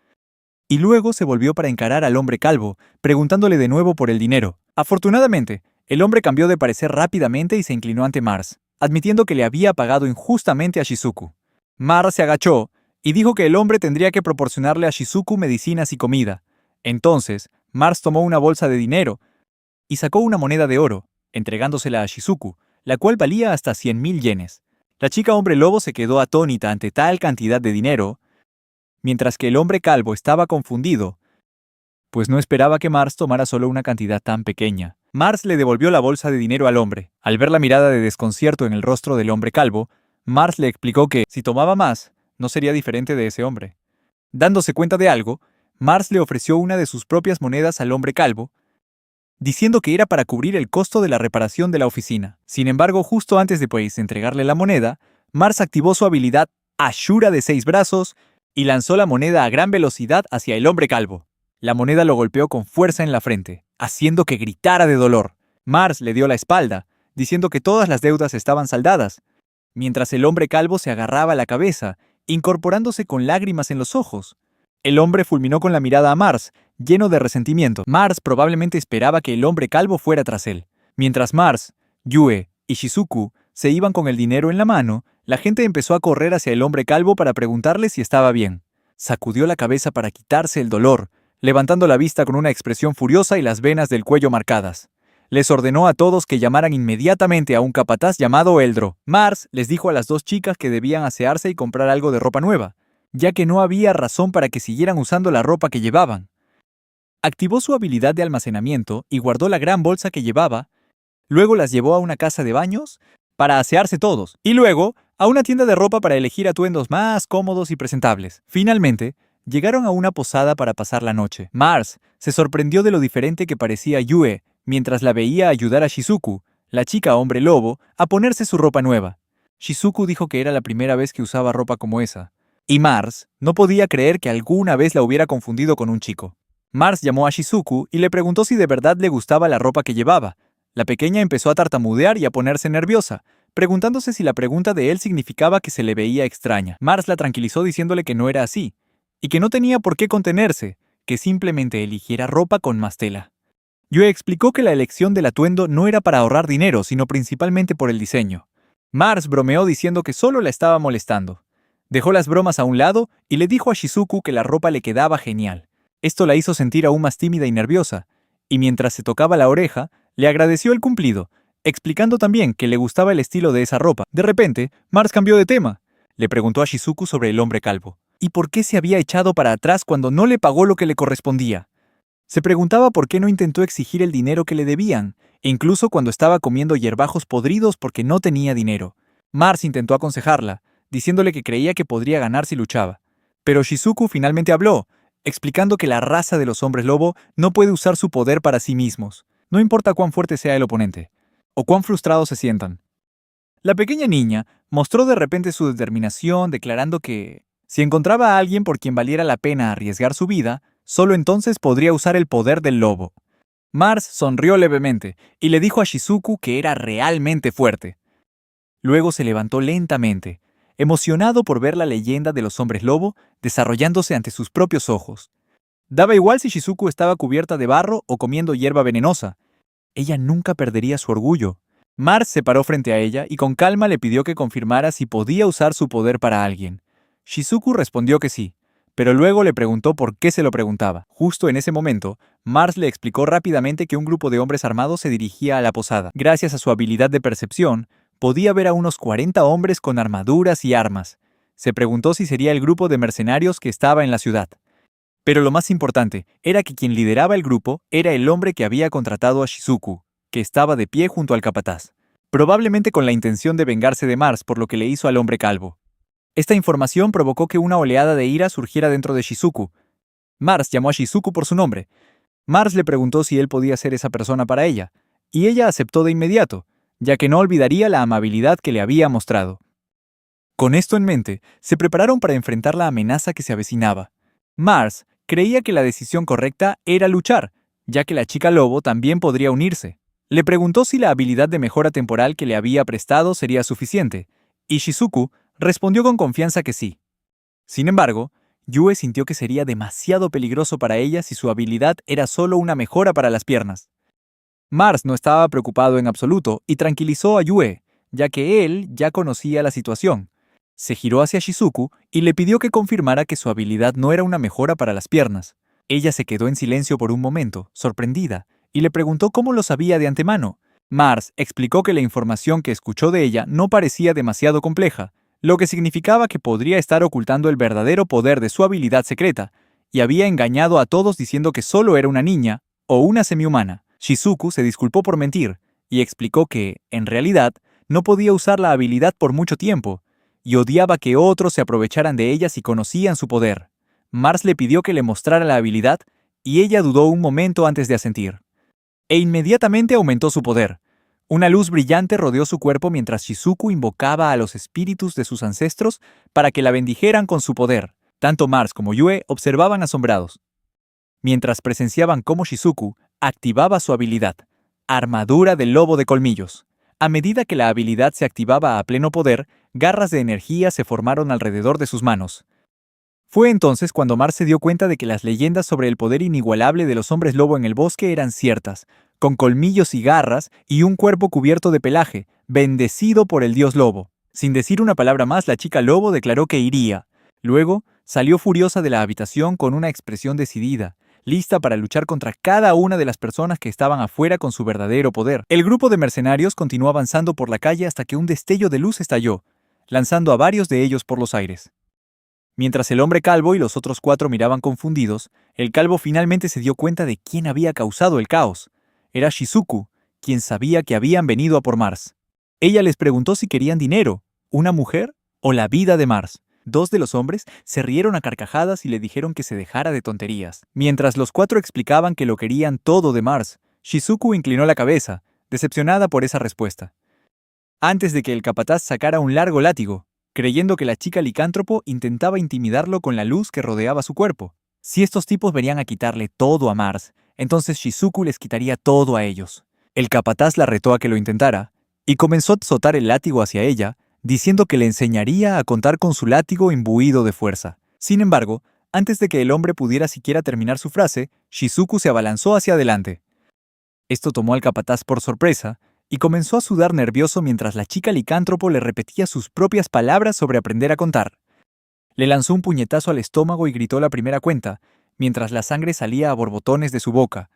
Y luego se volvió para encarar al hombre calvo, preguntándole de nuevo por el dinero. Afortunadamente, el hombre cambió de parecer rápidamente y se inclinó ante Mars, admitiendo que le había pagado injustamente a Shizuku. Mars se agachó y dijo que el hombre tendría que proporcionarle a Shizuku medicinas y comida. Entonces, Mars tomó una bolsa de dinero y sacó una moneda de oro, entregándosela a Shizuku, la cual valía hasta 100.000 yenes. La chica hombre lobo se quedó atónita ante tal cantidad de dinero, mientras que el hombre calvo estaba confundido, pues no esperaba que Mars tomara solo una cantidad tan pequeña. Mars le devolvió la bolsa de dinero al hombre. Al ver la mirada de desconcierto en el rostro del hombre calvo, Mars le explicó que, si tomaba más, no sería diferente de ese hombre. Dándose cuenta de algo, Mars le ofreció una de sus propias monedas al hombre calvo, diciendo que era para cubrir el costo de la reparación de la oficina. Sin embargo, justo antes de entregarle la moneda, Mars activó su habilidad Ashura de 6 brazos y lanzó la moneda a gran velocidad hacia el hombre calvo. La moneda lo golpeó con fuerza en la frente, haciendo que gritara de dolor. Mars le dio la espalda, diciendo que todas las deudas estaban saldadas, mientras el hombre calvo se agarraba la cabeza, incorporándose con lágrimas en los ojos. El hombre fulminó con la mirada a Mars, lleno de resentimiento. Mars probablemente esperaba que el hombre calvo fuera tras él, Mientras Mars, Yue y Shizuku se iban con el dinero en la mano, la gente empezó a correr hacia el hombre calvo para preguntarle si estaba bien. Sacudió la cabeza para quitarse el dolor, levantando la vista con una expresión furiosa y las venas del cuello marcadas. Les ordenó a todos que llamaran inmediatamente a un capataz llamado Eldro. Mars les dijo a las dos chicas que debían asearse y comprar algo de ropa nueva, ya que no había razón para que siguieran usando la ropa que llevaban. Activó su habilidad de almacenamiento y guardó la gran bolsa que llevaba. Luego las llevó a una casa de baños para asearse todos, y luego a una tienda de ropa para elegir atuendos más cómodos y presentables. Finalmente, llegaron a una posada para pasar la noche. Mars se sorprendió de lo diferente que parecía Yue mientras la veía ayudar a Shizuku, la chica hombre lobo, a ponerse su ropa nueva. Shizuku dijo que era la primera vez que usaba ropa como esa, y Mars no podía creer que alguna vez la hubiera confundido con un chico. Mars llamó a Shizuku y le preguntó si de verdad le gustaba la ropa que llevaba. La pequeña empezó a tartamudear y a ponerse nerviosa, preguntándose si la pregunta de él significaba que se le veía extraña. Mars la tranquilizó diciéndole que no era así, y que no tenía por qué contenerse, que simplemente eligiera ropa con más tela. Yue explicó que la elección del atuendo no era para ahorrar dinero, sino principalmente por el diseño. Mars bromeó diciendo que solo la estaba molestando. Dejó las bromas a un lado y le dijo a Shizuku que la ropa le quedaba genial. Esto la hizo sentir aún más tímida y nerviosa, y mientras se tocaba la oreja, le agradeció el cumplido, explicando también que le gustaba el estilo de esa ropa. De repente, Mars cambió de tema. Le preguntó a Shizuku sobre el hombre calvo. ¿Y por qué se había echado para atrás cuando no le pagó lo que le correspondía? Se preguntaba por qué no intentó exigir el dinero que le debían, e incluso cuando estaba comiendo hierbajos podridos porque no tenía dinero. Mars intentó aconsejarla, diciéndole que creía que podría ganar si luchaba. Pero Shizuku finalmente habló, explicando que la raza de los hombres lobo no puede usar su poder para sí mismos, no importa cuán fuerte sea el oponente, o cuán frustrados se sientan. La pequeña niña mostró de repente su determinación, declarando que, si encontraba a alguien por quien valiera la pena arriesgar su vida, solo entonces podría usar el poder del lobo. Mars sonrió levemente y le dijo a Shizuku que era realmente fuerte. Luego se levantó lentamente, emocionado por ver la leyenda de los hombres lobo desarrollándose ante sus propios ojos. Daba igual si Shizuku estaba cubierta de barro o comiendo hierba venenosa. Ella nunca perdería su orgullo. Mars se paró frente a ella y con calma le pidió que confirmara si podía usar su poder para alguien. Shizuku respondió que sí, pero luego le preguntó por qué se lo preguntaba. Justo en ese momento, Mars le explicó rápidamente que un grupo de hombres armados se dirigía a la posada. Gracias a su habilidad de percepción, podía ver a unos 40 hombres con armaduras y armas. Se preguntó si sería el grupo de mercenarios que estaba en la ciudad. Pero lo más importante era que quien lideraba el grupo era el hombre que había contratado a Shizuku, que estaba de pie junto al capataz, probablemente con la intención de vengarse de Mars por lo que le hizo al hombre calvo. Esta información provocó que una oleada de ira surgiera dentro de Shizuku. Mars llamó a Shizuku por su nombre. Mars le preguntó si él podía ser esa persona para ella, y ella aceptó de inmediato, ya que no olvidaría la amabilidad que le había mostrado. Con esto en mente, se prepararon para enfrentar la amenaza que se avecinaba. Mars creía que la decisión correcta era luchar, ya que la chica lobo también podría unirse. Le preguntó si la habilidad de mejora temporal que le había prestado sería suficiente, y Shizuku respondió con confianza que sí. Sin embargo, Yue sintió que sería demasiado peligroso para ella si su habilidad era solo una mejora para las piernas. Mars no estaba preocupado en absoluto y tranquilizó a Yue, ya que él ya conocía la situación. Se giró hacia Shizuku y le pidió que confirmara que su habilidad no era una mejora para las piernas. Ella se quedó en silencio por un momento, sorprendida, y le preguntó cómo lo sabía de antemano. Mars explicó que la información que escuchó de ella no parecía demasiado compleja, lo que significaba que podría estar ocultando el verdadero poder de su habilidad secreta, y había engañado a todos diciendo que solo era una niña o una semihumana. Shizuku se disculpó por mentir y explicó que, en realidad, no podía usar la habilidad por mucho tiempo, y odiaba que otros se aprovecharan de ella si conocían su poder. Mars le pidió que le mostrara la habilidad, y ella dudó un momento antes de asentir. E inmediatamente aumentó su poder. Una luz brillante rodeó su cuerpo mientras Shizuku invocaba a los espíritus de sus ancestros para que la bendijeran con su poder. Tanto Mars como Yue observaban asombrados, mientras presenciaban cómo Shizuku activaba su habilidad, Armadura del Lobo de Colmillos. A medida que la habilidad se activaba a pleno poder, garras de energía se formaron alrededor de sus manos. Fue entonces cuando Mars se dio cuenta de que las leyendas sobre el poder inigualable de los hombres lobo en el bosque eran ciertas, con colmillos y garras y un cuerpo cubierto de pelaje, bendecido por el dios lobo. Sin decir una palabra más, la chica lobo declaró que iría. Luego, salió furiosa de la habitación con una expresión decidida, lista para luchar contra cada una de las personas que estaban afuera con su verdadero poder. El grupo de mercenarios continuó avanzando por la calle hasta que un destello de luz estalló, lanzando a varios de ellos por los aires. Mientras el hombre calvo y los otros 4 miraban confundidos, el calvo finalmente se dio cuenta de quién había causado el caos. Era Shizuku, quien sabía que habían venido a por Mars. Ella les preguntó si querían dinero, una mujer o la vida de Mars. 2 de los hombres se rieron a carcajadas y le dijeron que se dejara de tonterías. Mientras los 4 explicaban que lo querían todo de Mars, Shizuku inclinó la cabeza, decepcionada por esa respuesta. Antes de que el capataz sacara un largo látigo, creyendo que la chica licántropo intentaba intimidarlo con la luz que rodeaba su cuerpo. Si estos tipos venían a quitarle todo a Mars, entonces Shizuku les quitaría todo a ellos. El capataz la retó a que lo intentara, y comenzó a azotar el látigo hacia ella, diciendo que le enseñaría a contar con su látigo imbuido de fuerza. Sin embargo, antes de que el hombre pudiera siquiera terminar su frase, Shizuku se abalanzó hacia adelante. Esto tomó al capataz por sorpresa, y comenzó a sudar nervioso mientras la chica licántropo le repetía sus propias palabras sobre aprender a contar. Le lanzó un puñetazo al estómago y gritó la primera cuenta, mientras la sangre salía a borbotones de su boca.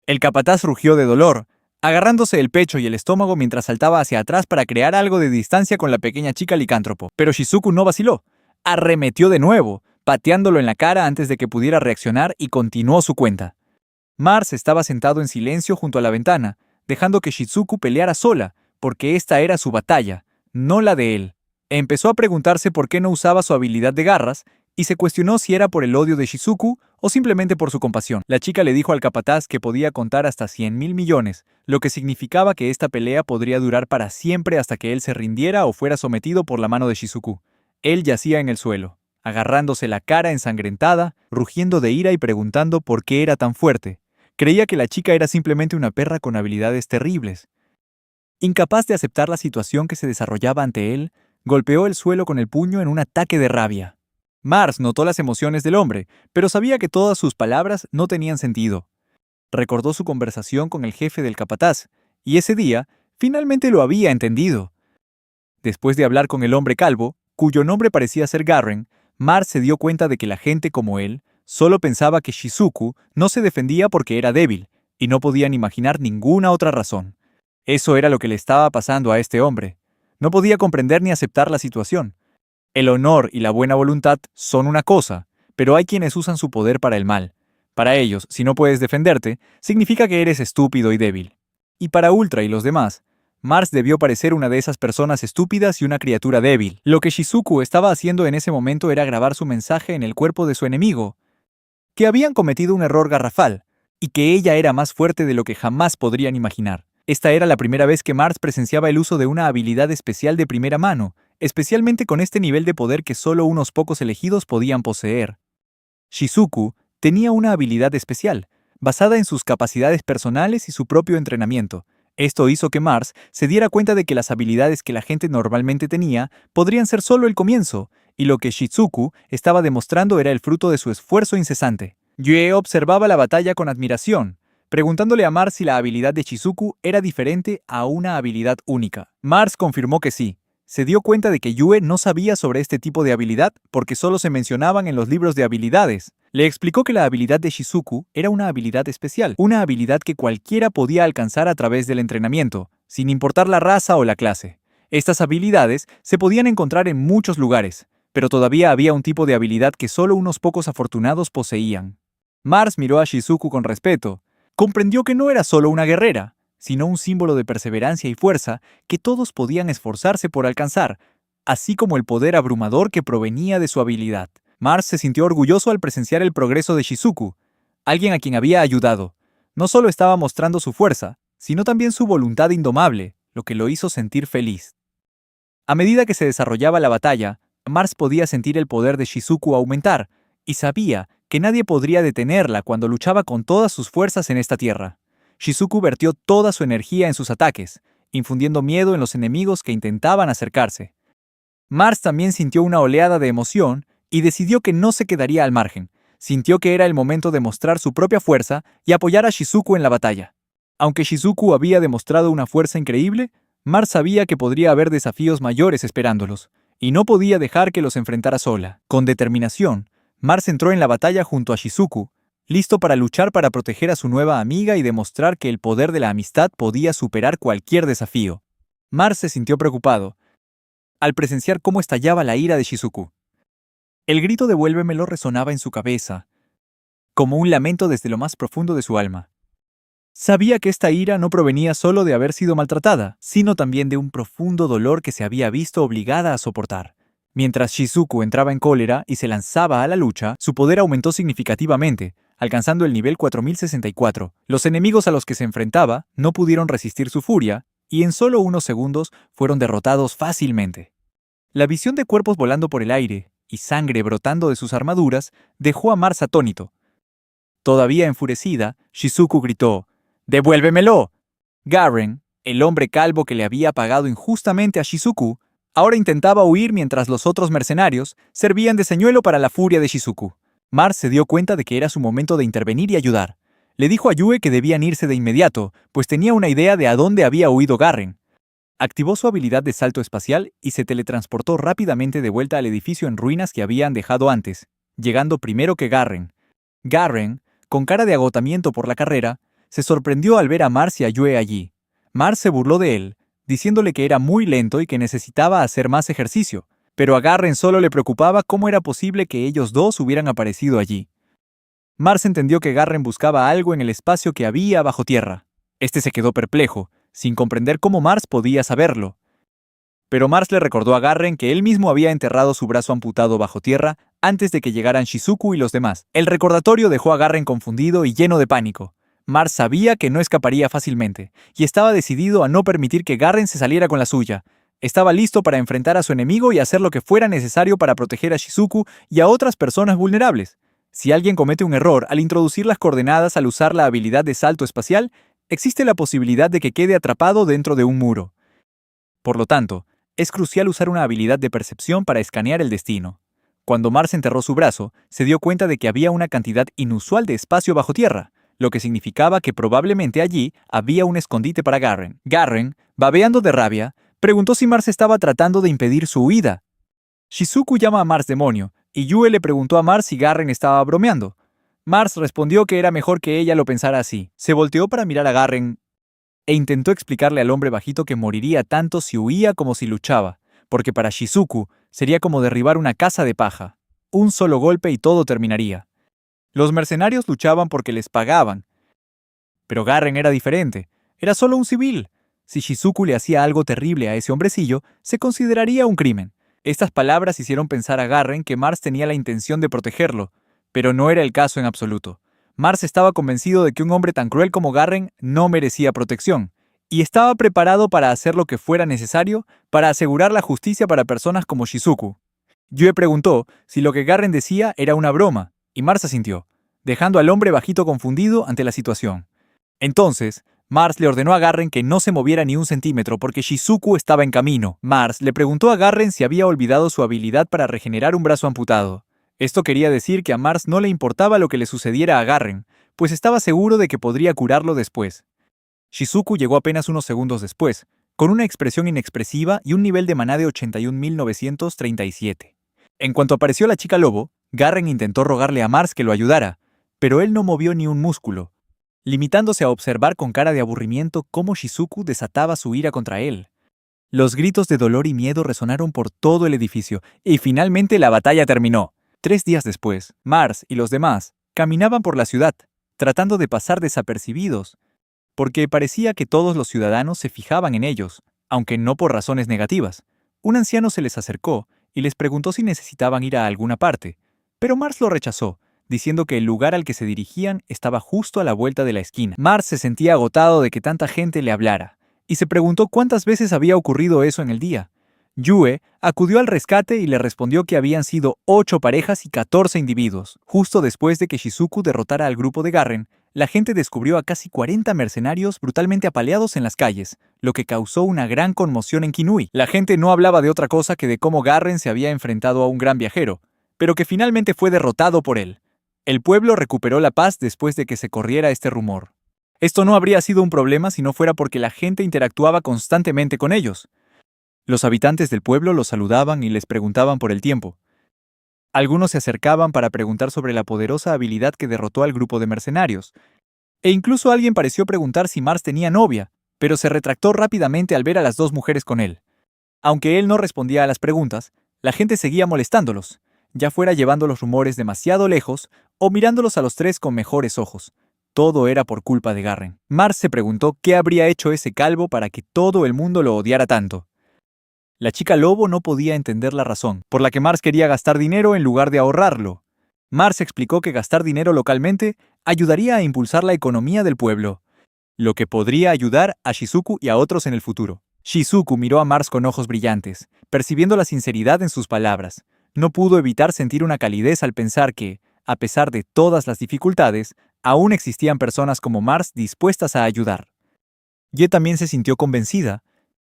El capataz rugió de dolor, agarrándose el pecho y el estómago mientras saltaba hacia atrás para crear algo de distancia con la pequeña chica licántropo. Pero Shizuku no vaciló. Arremetió de nuevo, pateándolo en la cara antes de que pudiera reaccionar y continuó su cuenta. Mars estaba sentado en silencio junto a la ventana, dejando que Shizuku peleara sola, porque esta era su batalla, no la de él. Empezó a preguntarse por qué no usaba su habilidad de garras, y se cuestionó si era por el odio de Shizuku o simplemente por su compasión. La chica le dijo al capataz que podía contar hasta 100.000 millones, lo que significaba que esta pelea podría durar para siempre hasta que él se rindiera o fuera sometido por la mano de Shizuku. Él yacía en el suelo, agarrándose la cara ensangrentada, rugiendo de ira y preguntando por qué era tan fuerte. Creía que la chica era simplemente una perra con habilidades terribles. Incapaz de aceptar la situación que se desarrollaba ante él, golpeó el suelo con el puño en un ataque de rabia. Mars notó las emociones del hombre, pero sabía que todas sus palabras no tenían sentido. Recordó su conversación con el jefe del capataz, y ese día finalmente lo había entendido. Después de hablar con el hombre calvo, cuyo nombre parecía ser Garren, Mars se dio cuenta de que la gente como él solo pensaba que Shizuku no se defendía porque era débil, y no podían imaginar ninguna otra razón. Eso era lo que le estaba pasando a este hombre. No podía comprender ni aceptar la situación. El honor y la buena voluntad son una cosa, pero hay quienes usan su poder para el mal. Para ellos, si no puedes defenderte, significa que eres estúpido y débil. Y para Ultra y los demás, Mars debió parecer una de esas personas estúpidas y una criatura débil. Lo que Shizuku estaba haciendo en ese momento era grabar su mensaje en el cuerpo de su enemigo, que habían cometido un error garrafal, y que ella era más fuerte de lo que jamás podrían imaginar. Esta era la primera vez que Mars presenciaba el uso de una habilidad especial de primera mano, especialmente con este nivel de poder que solo unos pocos elegidos podían poseer. Shizuku tenía una habilidad especial, basada en sus capacidades personales y su propio entrenamiento. Esto hizo que Mars se diera cuenta de que las habilidades que la gente normalmente tenía podrían ser solo el comienzo, y lo que Shizuku estaba demostrando era el fruto de su esfuerzo incesante. Yue observaba la batalla con admiración, preguntándole a Mars si la habilidad de Shizuku era diferente a una habilidad única. Mars confirmó que sí. Se dio cuenta de que Yue no sabía sobre este tipo de habilidad porque solo se mencionaban en los libros de habilidades. Le explicó que la habilidad de Shizuku era una habilidad especial, una habilidad que cualquiera podía alcanzar a través del entrenamiento, sin importar la raza o la clase. Estas habilidades se podían encontrar en muchos lugares, pero todavía había un tipo de habilidad que solo unos pocos afortunados poseían. Mars miró a Shizuku con respeto. Comprendió que no era solo una guerrera, sino un símbolo de perseverancia y fuerza que todos podían esforzarse por alcanzar, así como el poder abrumador que provenía de su habilidad. Mars se sintió orgulloso al presenciar el progreso de Shizuku, alguien a quien había ayudado. No solo estaba mostrando su fuerza, sino también su voluntad indomable, lo que lo hizo sentir feliz. A medida que se desarrollaba la batalla, Mars podía sentir el poder de Shizuku aumentar, y sabía que nadie podría detenerla cuando luchaba con todas sus fuerzas en esta tierra. Shizuku vertió toda su energía en sus ataques, infundiendo miedo en los enemigos que intentaban acercarse. Mars también sintió una oleada de emoción y decidió que no se quedaría al margen. Sintió que era el momento de mostrar su propia fuerza y apoyar a Shizuku en la batalla. Aunque Shizuku había demostrado una fuerza increíble, Mars sabía que podría haber desafíos mayores esperándolos, y no podía dejar que los enfrentara sola. Con determinación, Mars entró en la batalla junto a Shizuku, listo para luchar para proteger a su nueva amiga y demostrar que el poder de la amistad podía superar cualquier desafío. Mars se sintió preocupado al presenciar cómo estallaba la ira de Shizuku. El grito de "Devuélvemelo" resonaba en su cabeza, como un lamento desde lo más profundo de su alma. Sabía que esta ira no provenía solo de haber sido maltratada, sino también de un profundo dolor que se había visto obligada a soportar. Mientras Shizuku entraba en cólera y se lanzaba a la lucha, su poder aumentó significativamente, alcanzando el nivel 4064. Los enemigos a los que se enfrentaba no pudieron resistir su furia, y en solo unos segundos fueron derrotados fácilmente. La visión de cuerpos volando por el aire y sangre brotando de sus armaduras dejó a Mars atónito. Todavía enfurecida, Shizuku gritó: ¡Devuélvemelo! Garren, el hombre calvo que le había pagado injustamente a Shizuku, ahora intentaba huir mientras los otros mercenarios servían de señuelo para la furia de Shizuku. Mars se dio cuenta de que era su momento de intervenir y ayudar. Le dijo a Yue que debían irse de inmediato, pues tenía una idea de a dónde había huido Garren. Activó su habilidad de salto espacial y se teletransportó rápidamente de vuelta al edificio en ruinas que habían dejado antes, llegando primero que Garren. Garren, con cara de agotamiento por la carrera, se sorprendió al ver a Mars y a Yue allí. Mars se burló de él, diciéndole que era muy lento y que necesitaba hacer más ejercicio, pero a Garren solo le preocupaba cómo era posible que ellos dos hubieran aparecido allí. Mars entendió que Garren buscaba algo en el espacio que había bajo tierra. Este se quedó perplejo, sin comprender cómo Mars podía saberlo. Pero Mars le recordó a Garren que él mismo había enterrado su brazo amputado bajo tierra antes de que llegaran Shizuku y los demás. El recordatorio dejó a Garren confundido y lleno de pánico. Mars sabía que no escaparía fácilmente, y estaba decidido a no permitir que Garren se saliera con la suya. Estaba listo para enfrentar a su enemigo y hacer lo que fuera necesario para proteger a Shizuku y a otras personas vulnerables. Si alguien comete un error al introducir las coordenadas al usar la habilidad de salto espacial, existe la posibilidad de que quede atrapado dentro de un muro. Por lo tanto, es crucial usar una habilidad de percepción para escanear el destino. Cuando Mars enterró su brazo, se dio cuenta de que había una cantidad inusual de espacio bajo tierra, lo que significaba que probablemente allí había un escondite para Garren. Garren, babeando de rabia, preguntó si Mars estaba tratando de impedir su huida. Shizuku llama a Mars demonio, y Yue le preguntó a Mars si Garren estaba bromeando. Mars respondió que era mejor que ella lo pensara así. Se volteó para mirar a Garren e intentó explicarle al hombre bajito que moriría tanto si huía como si luchaba, porque para Shizuku sería como derribar una casa de paja. Un solo golpe y todo terminaría. Los mercenarios luchaban porque les pagaban. Pero Garren era diferente. Era solo un civil. Si Shizuku le hacía algo terrible a ese hombrecillo, se consideraría un crimen. Estas palabras hicieron pensar a Garren que Mars tenía la intención de protegerlo, pero no era el caso en absoluto. Mars estaba convencido de que un hombre tan cruel como Garren no merecía protección, y estaba preparado para hacer lo que fuera necesario para asegurar la justicia para personas como Shizuku. Yue preguntó si lo que Garren decía era una broma, y Mars asintió, dejando al hombre bajito confundido ante la situación. Entonces, Mars le ordenó a Garren que no se moviera ni un centímetro porque Shizuku estaba en camino. Mars le preguntó a Garren si había olvidado su habilidad para regenerar un brazo amputado. Esto quería decir que a Mars no le importaba lo que le sucediera a Garren, pues estaba seguro de que podría curarlo después. Shizuku llegó apenas unos segundos después, con una expresión inexpresiva y un nivel de maná de 81.937. En cuanto apareció la chica lobo, Garren intentó rogarle a Mars que lo ayudara, pero él no movió ni un músculo, limitándose a observar con cara de aburrimiento cómo Shizuku desataba su ira contra él. Los gritos de dolor y miedo resonaron por todo el edificio, y finalmente la batalla terminó. 3 días después, Mars y los demás caminaban por la ciudad, tratando de pasar desapercibidos, porque parecía que todos los ciudadanos se fijaban en ellos, aunque no por razones negativas. Un anciano se les acercó y les preguntó si necesitaban ir a alguna parte, pero Mars lo rechazó, diciendo que el lugar al que se dirigían estaba justo a la vuelta de la esquina. Mars se sentía agotado de que tanta gente le hablara, y se preguntó cuántas veces había ocurrido eso en el día. Yue acudió al rescate y le respondió que habían sido 8 parejas y 14 individuos. Justo después de que Shizuku derrotara al grupo de Garren, la gente descubrió a casi 40 mercenarios brutalmente apaleados en las calles, lo que causó una gran conmoción en Kinui. La gente no hablaba de otra cosa que de cómo Garren se había enfrentado a un gran viajero, pero que finalmente fue derrotado por él. El pueblo recuperó la paz después de que se corriera este rumor. Esto no habría sido un problema si no fuera porque la gente interactuaba constantemente con ellos. Los habitantes del pueblo los saludaban y les preguntaban por el tiempo. Algunos se acercaban para preguntar sobre la poderosa habilidad que derrotó al grupo de mercenarios. E incluso alguien pareció preguntar si Mars tenía novia, pero se retractó rápidamente al ver a las dos mujeres con él. Aunque él no respondía a las preguntas, la gente seguía molestándolos, ya fuera llevando los rumores demasiado lejos o mirándolos a los tres con mejores ojos. Todo era por culpa de Garren. Mars se preguntó qué habría hecho ese calvo para que todo el mundo lo odiara tanto. La chica lobo no podía entender la razón, por la que Mars quería gastar dinero en lugar de ahorrarlo. Mars explicó que gastar dinero localmente ayudaría a impulsar la economía del pueblo, lo que podría ayudar a Shizuku y a otros en el futuro. Shizuku miró a Mars con ojos brillantes, percibiendo la sinceridad en sus palabras. No pudo evitar sentir una calidez al pensar que, a pesar de todas las dificultades, aún existían personas como Mars dispuestas a ayudar. Ye también se sintió convencida.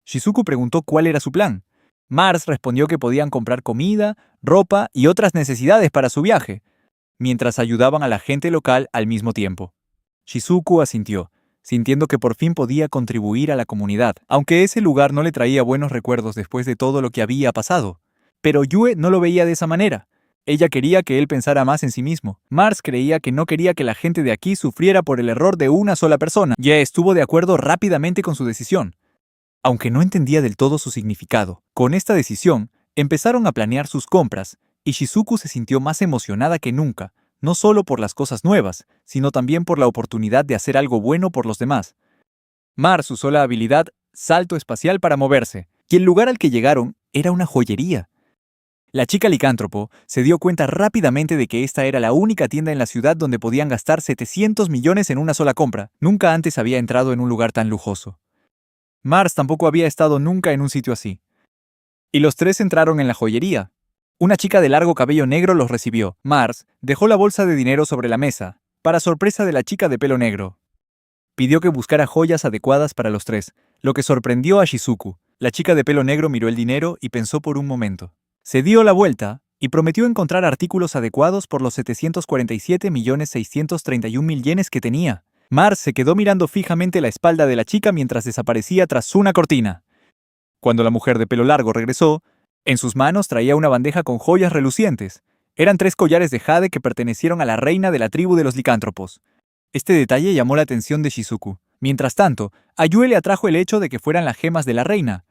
Shizuku preguntó cuál era su plan. Mars respondió que podían comprar comida, ropa y otras necesidades para su viaje, mientras ayudaban a la gente local al mismo tiempo. Shizuku asintió, sintiendo que por fin podía contribuir a la comunidad, aunque ese lugar no le traía buenos recuerdos después de todo lo que había pasado. Pero Yue no lo veía de esa manera. Ella quería que él pensara más en sí mismo. Mars creía que no quería que la gente de aquí sufriera por el error de una sola persona. Ye estuvo de acuerdo rápidamente con su decisión, aunque no entendía del todo su significado. Con esta decisión, empezaron a planear sus compras, y Shizuku se sintió más emocionada que nunca, no solo por las cosas nuevas, sino también por la oportunidad de hacer algo bueno por los demás. Mars usó la habilidad salto espacial para moverse, y el lugar al que llegaron era una joyería. La chica licántropo se dio cuenta rápidamente de que esta era la única tienda en la ciudad donde podían gastar 700 millones en una sola compra. Nunca antes había entrado en un lugar tan lujoso. Mars tampoco había estado nunca en un sitio así. Y los tres entraron en la joyería. Una chica de largo cabello negro los recibió. Mars dejó la bolsa de dinero sobre la mesa, para sorpresa de la chica de pelo negro. Pidió que buscara joyas adecuadas para los tres, lo que sorprendió a Shizuku. La chica de pelo negro miró el dinero y pensó por un momento. Se dio la vuelta y prometió encontrar artículos adecuados por los 747.631.000 yenes que tenía. Mars se quedó mirando fijamente la espalda de la chica mientras desaparecía tras una cortina. Cuando la mujer de pelo largo regresó, en sus manos traía una bandeja con joyas relucientes. Eran 3 collares de jade que pertenecieron a la reina de la tribu de los licántropos. Este detalle llamó la atención de Shizuku. Mientras tanto, a Yue le atrajo el hecho de que fueran las gemas de la reina.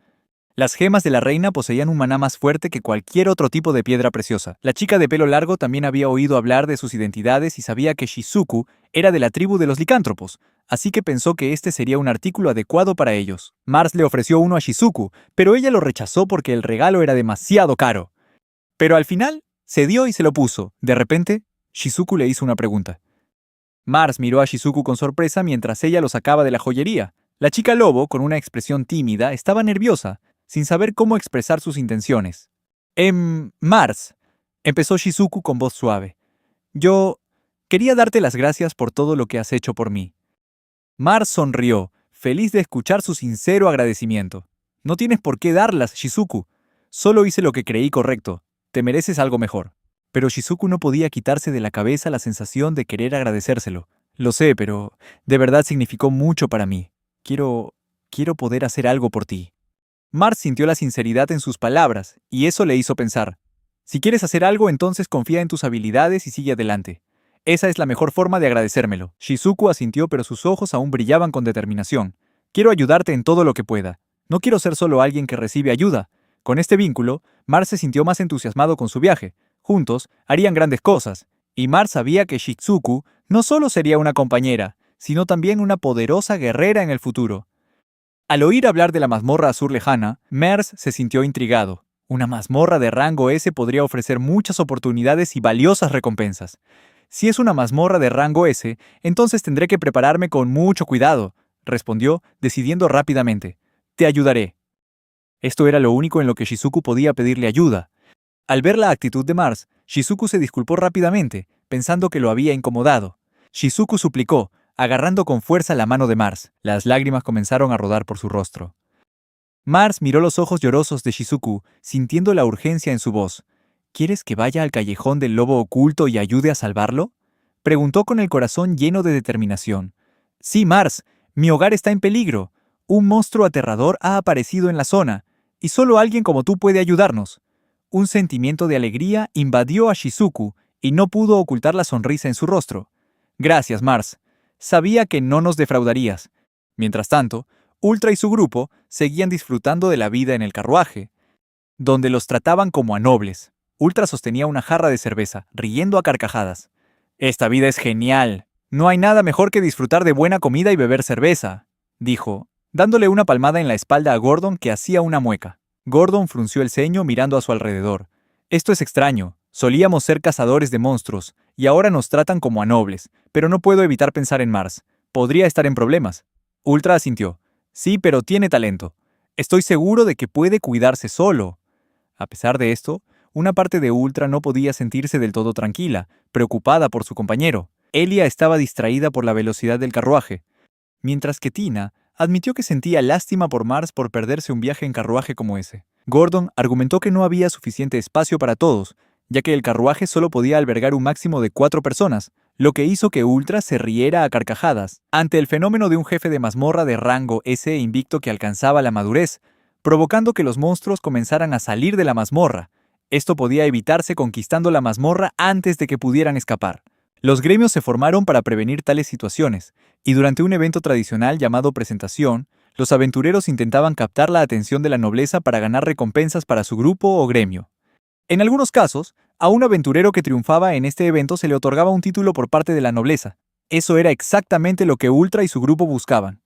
Las gemas de la reina poseían un maná más fuerte que cualquier otro tipo de piedra preciosa. La chica de pelo largo también había oído hablar de sus identidades y sabía que Shizuku era de la tribu de los licántropos, así que pensó que este sería un artículo adecuado para ellos. Mars le ofreció uno a Shizuku, pero ella lo rechazó porque el regalo era demasiado caro. Pero al final, cedió y se lo puso. De repente, Shizuku le hizo una pregunta. Mars miró a Shizuku con sorpresa mientras ella lo sacaba de la joyería. La chica lobo, con una expresión tímida, estaba nerviosa, sin saber cómo expresar sus intenciones. Mars, empezó Shizuku con voz suave. Yo quería darte las gracias por todo lo que has hecho por mí. Mars sonrió, feliz de escuchar su sincero agradecimiento. No tienes por qué darlas, Shizuku. Solo hice lo que creí correcto. Te mereces algo mejor. Pero Shizuku no podía quitarse de la cabeza la sensación de querer agradecérselo. Lo sé, pero de verdad significó mucho para mí. Quiero poder hacer algo por ti. Mars sintió la sinceridad en sus palabras, y eso le hizo pensar. Si quieres hacer algo, entonces confía en tus habilidades y sigue adelante. Esa es la mejor forma de agradecérmelo. Shizuku asintió, pero sus ojos aún brillaban con determinación. Quiero ayudarte en todo lo que pueda. No quiero ser solo alguien que recibe ayuda. Con este vínculo, Mars se sintió más entusiasmado con su viaje. Juntos, harían grandes cosas. Y Mars sabía que Shizuku no solo sería una compañera, sino también una poderosa guerrera en el futuro. Al oír hablar de la mazmorra azul lejana, Mars se sintió intrigado. Una mazmorra de rango S podría ofrecer muchas oportunidades y valiosas recompensas. Si es una mazmorra de rango S, entonces tendré que prepararme con mucho cuidado, respondió, decidiendo rápidamente. Te ayudaré. Esto era lo único en lo que Shizuku podía pedirle ayuda. Al ver la actitud de Mars, Shizuku se disculpó rápidamente, pensando que lo había incomodado. Shizuku suplicó, agarrando con fuerza la mano de Mars. Las lágrimas comenzaron a rodar por su rostro. Mars miró los ojos llorosos de Shizuku, sintiendo la urgencia en su voz. ¿Quieres que vaya al callejón del lobo oculto y ayude a salvarlo? Preguntó con el corazón lleno de determinación. Sí, Mars, mi hogar está en peligro. Un monstruo aterrador ha aparecido en la zona, y solo alguien como tú puede ayudarnos. Un sentimiento de alegría invadió a Shizuku, y no pudo ocultar la sonrisa en su rostro. Gracias, Mars. Sabía que no nos defraudarías. Mientras tanto, Ultra y su grupo seguían disfrutando de la vida en el carruaje, donde los trataban como a nobles. Ultra sostenía una jarra de cerveza, riendo a carcajadas. Esta vida es genial. No hay nada mejor que disfrutar de buena comida y beber cerveza, dijo, dándole una palmada en la espalda a Gordon que hacía una mueca. Gordon frunció el ceño mirando a su alrededor. Esto es extraño. Solíamos ser cazadores de monstruos, y ahora nos tratan como a nobles, pero no puedo evitar pensar en Mars. Podría estar en problemas. Ultra asintió. Sí, pero tiene talento. Estoy seguro de que puede cuidarse solo. A pesar de esto, una parte de Ultra no podía sentirse del todo tranquila, preocupada por su compañero. Elia estaba distraída por la velocidad del carruaje, mientras que Tina admitió que sentía lástima por Mars por perderse un viaje en carruaje como ese. Gordon argumentó que no había suficiente espacio para todos, ya que el carruaje solo podía albergar un máximo de 4 personas, lo que hizo que Ultra se riera a carcajadas ante el fenómeno de un jefe de mazmorra de rango S invicto que alcanzaba la madurez, provocando que los monstruos comenzaran a salir de la mazmorra. Esto podía evitarse conquistando la mazmorra antes de que pudieran escapar. Los gremios se formaron para prevenir tales situaciones, y durante un evento tradicional llamado presentación, los aventureros intentaban captar la atención de la nobleza para ganar recompensas para su grupo o gremio. En algunos casos, a un aventurero que triunfaba en este evento se le otorgaba un título por parte de la nobleza. Eso era exactamente lo que Ultra y su grupo buscaban.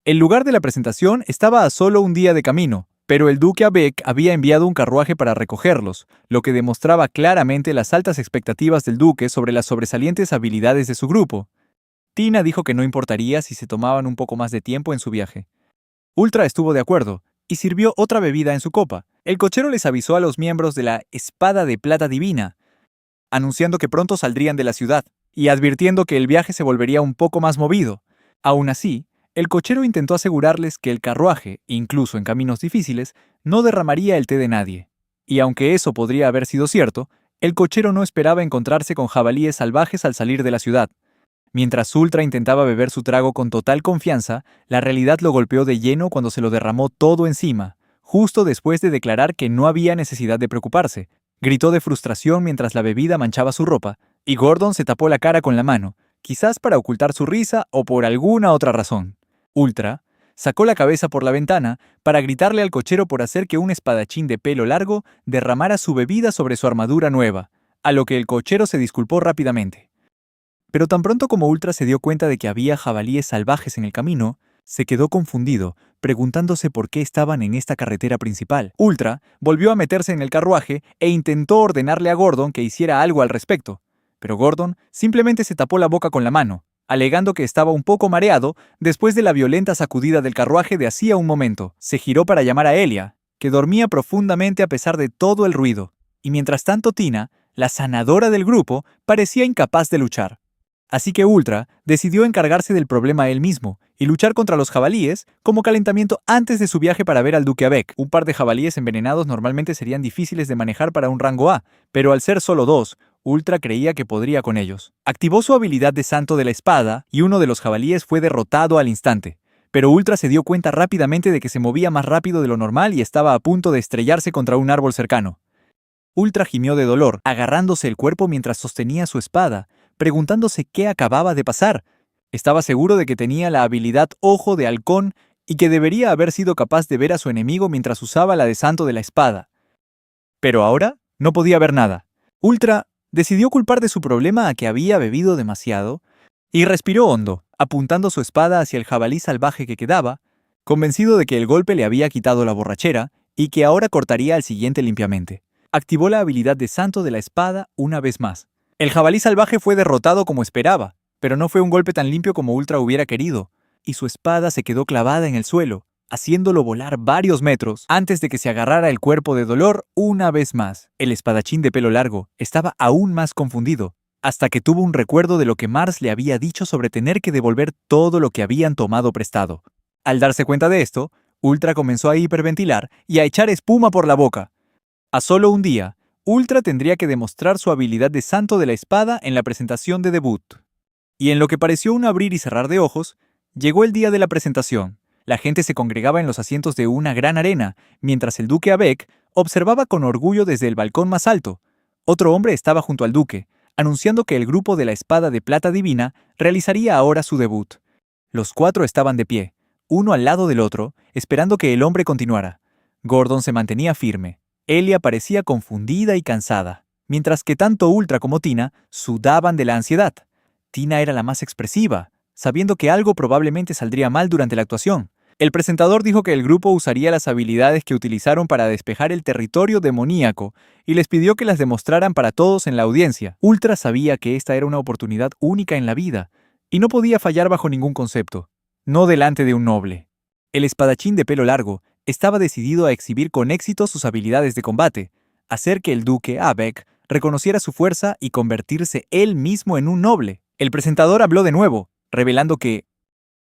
El lugar de la presentación estaba a solo un día de camino, pero el duque Abek había enviado un carruaje para recogerlos, lo que demostraba claramente las altas expectativas del duque sobre las sobresalientes habilidades de su grupo. Tina dijo que no importaría si se tomaban un poco más de tiempo en su viaje. Ultra estuvo de acuerdo, y sirvió otra bebida en su copa. El cochero les avisó a los miembros de la Espada de Plata Divina, anunciando que pronto saldrían de la ciudad, y advirtiendo que el viaje se volvería un poco más movido. Aún así, el cochero intentó asegurarles que el carruaje, incluso en caminos difíciles, no derramaría el té de nadie. Y aunque eso podría haber sido cierto, el cochero no esperaba encontrarse con jabalíes salvajes al salir de la ciudad. Mientras Ultra intentaba beber su trago con total confianza, la realidad lo golpeó de lleno cuando se lo derramó todo encima, justo después de declarar que no había necesidad de preocuparse. Gritó de frustración mientras la bebida manchaba su ropa, y Gordon se tapó la cara con la mano, quizás para ocultar su risa o por alguna otra razón. Ultra sacó la cabeza por la ventana para gritarle al cochero por hacer que un espadachín de pelo largo derramara su bebida sobre su armadura nueva, a lo que el cochero se disculpó rápidamente. Pero tan pronto como Ultra se dio cuenta de que había jabalíes salvajes en el camino, se quedó confundido, preguntándose por qué estaban en esta carretera principal. Ultra volvió a meterse en el carruaje e intentó ordenarle a Gordon que hiciera algo al respecto, pero Gordon simplemente se tapó la boca con la mano, alegando que estaba un poco mareado después de la violenta sacudida del carruaje de hacía un momento. Se giró para llamar a Elia, que dormía profundamente a pesar de todo el ruido, y mientras tanto Tina, la sanadora del grupo, parecía incapaz de luchar. Así que Ultra decidió encargarse del problema él mismo y luchar contra los jabalíes como calentamiento antes de su viaje para ver al duque Abek. Un par de jabalíes envenenados normalmente serían difíciles de manejar para un rango A, pero al ser solo 2, Ultra creía que podría con ellos. Activó su habilidad de santo de la espada y uno de los jabalíes fue derrotado al instante. Pero Ultra se dio cuenta rápidamente de que se movía más rápido de lo normal y estaba a punto de estrellarse contra un árbol cercano. Ultra gimió de dolor, agarrándose el cuerpo mientras sostenía su espada, preguntándose qué acababa de pasar. Estaba seguro de que tenía la habilidad Ojo de Halcón y que debería haber sido capaz de ver a su enemigo mientras usaba la de santo de la espada. Pero ahora no podía ver nada. Ultra decidió culpar de su problema a que había bebido demasiado y respiró hondo, apuntando su espada hacia el jabalí salvaje que quedaba, convencido de que el golpe le había quitado la borrachera y que ahora cortaría al siguiente limpiamente. Activó la habilidad de santo de la espada una vez más. El jabalí salvaje fue derrotado como esperaba, pero no fue un golpe tan limpio como Ultra hubiera querido, y su espada se quedó clavada en el suelo, haciéndolo volar varios metros antes de que se agarrara el cuerpo de dolor una vez más. El espadachín de pelo largo estaba aún más confundido, hasta que tuvo un recuerdo de lo que Mars le había dicho sobre tener que devolver todo lo que habían tomado prestado. Al darse cuenta de esto, Ultra comenzó a hiperventilar y a echar espuma por la boca. A solo un día, Ultra tendría que demostrar su habilidad de santo de la espada en la presentación de debut. Y en lo que pareció un abrir y cerrar de ojos, llegó el día de la presentación. La gente se congregaba en los asientos de una gran arena, mientras el duque Abek observaba con orgullo desde el balcón más alto. Otro hombre estaba junto al duque, anunciando que el grupo de la Espada de Plata Divina realizaría ahora su debut. Los cuatro estaban de pie, uno al lado del otro, esperando que el hombre continuara. Gordon se mantenía firme. Elia parecía confundida y cansada, mientras que tanto Ultra como Tina sudaban de la ansiedad. Tina era la más expresiva, sabiendo que algo probablemente saldría mal durante la actuación. El presentador dijo que el grupo usaría las habilidades que utilizaron para despejar el territorio demoníaco y les pidió que las demostraran para todos en la audiencia. Ultra sabía que esta era una oportunidad única en la vida y no podía fallar bajo ningún concepto, no delante de un noble. El espadachín de pelo largo estaba decidido a exhibir con éxito sus habilidades de combate, hacer que el duque Abek reconociera su fuerza y convertirse él mismo en un noble. El presentador habló de nuevo, revelando que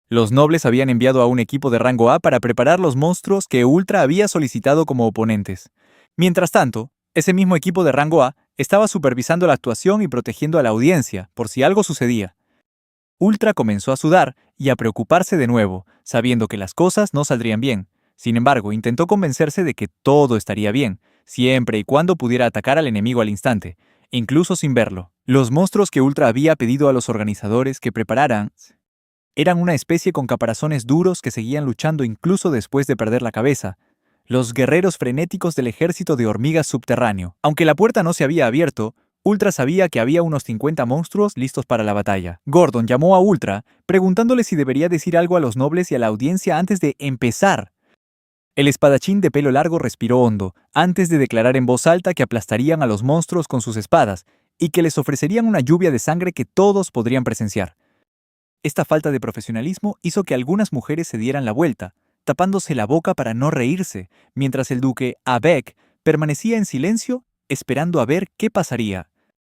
los nobles habían enviado a un equipo de rango A para preparar los monstruos que Ultra había solicitado como oponentes. Mientras tanto, ese mismo equipo de rango A estaba supervisando la actuación y protegiendo a la audiencia, por si algo sucedía. Ultra comenzó a sudar y a preocuparse de nuevo, sabiendo que las cosas no saldrían bien. Sin embargo, intentó convencerse de que todo estaría bien, siempre y cuando pudiera atacar al enemigo al instante, incluso sin verlo. Los monstruos que Ultra había pedido a los organizadores que prepararan eran una especie con caparazones duros que seguían luchando incluso después de perder la cabeza. Los guerreros frenéticos del ejército de hormigas subterráneo. Aunque la puerta no se había abierto, Ultra sabía que había unos 50 monstruos listos para la batalla. Gordon llamó a Ultra, preguntándole si debería decir algo a los nobles y a la audiencia antes de empezar. El espadachín de pelo largo respiró hondo, antes de declarar en voz alta que aplastarían a los monstruos con sus espadas, y que les ofrecerían una lluvia de sangre que todos podrían presenciar. Esta falta de profesionalismo hizo que algunas mujeres se dieran la vuelta, tapándose la boca para no reírse, mientras el duque Abek permanecía en silencio, esperando a ver qué pasaría.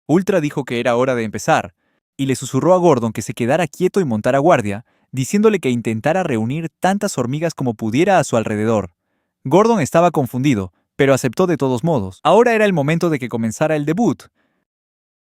Ultra dijo que era hora de empezar, y le susurró a Gordon que se quedara quieto y montara guardia, diciéndole que intentara reunir tantas hormigas como pudiera a su alrededor. Gordon estaba confundido, pero aceptó de todos modos. Ahora era el momento de que comenzara el debut.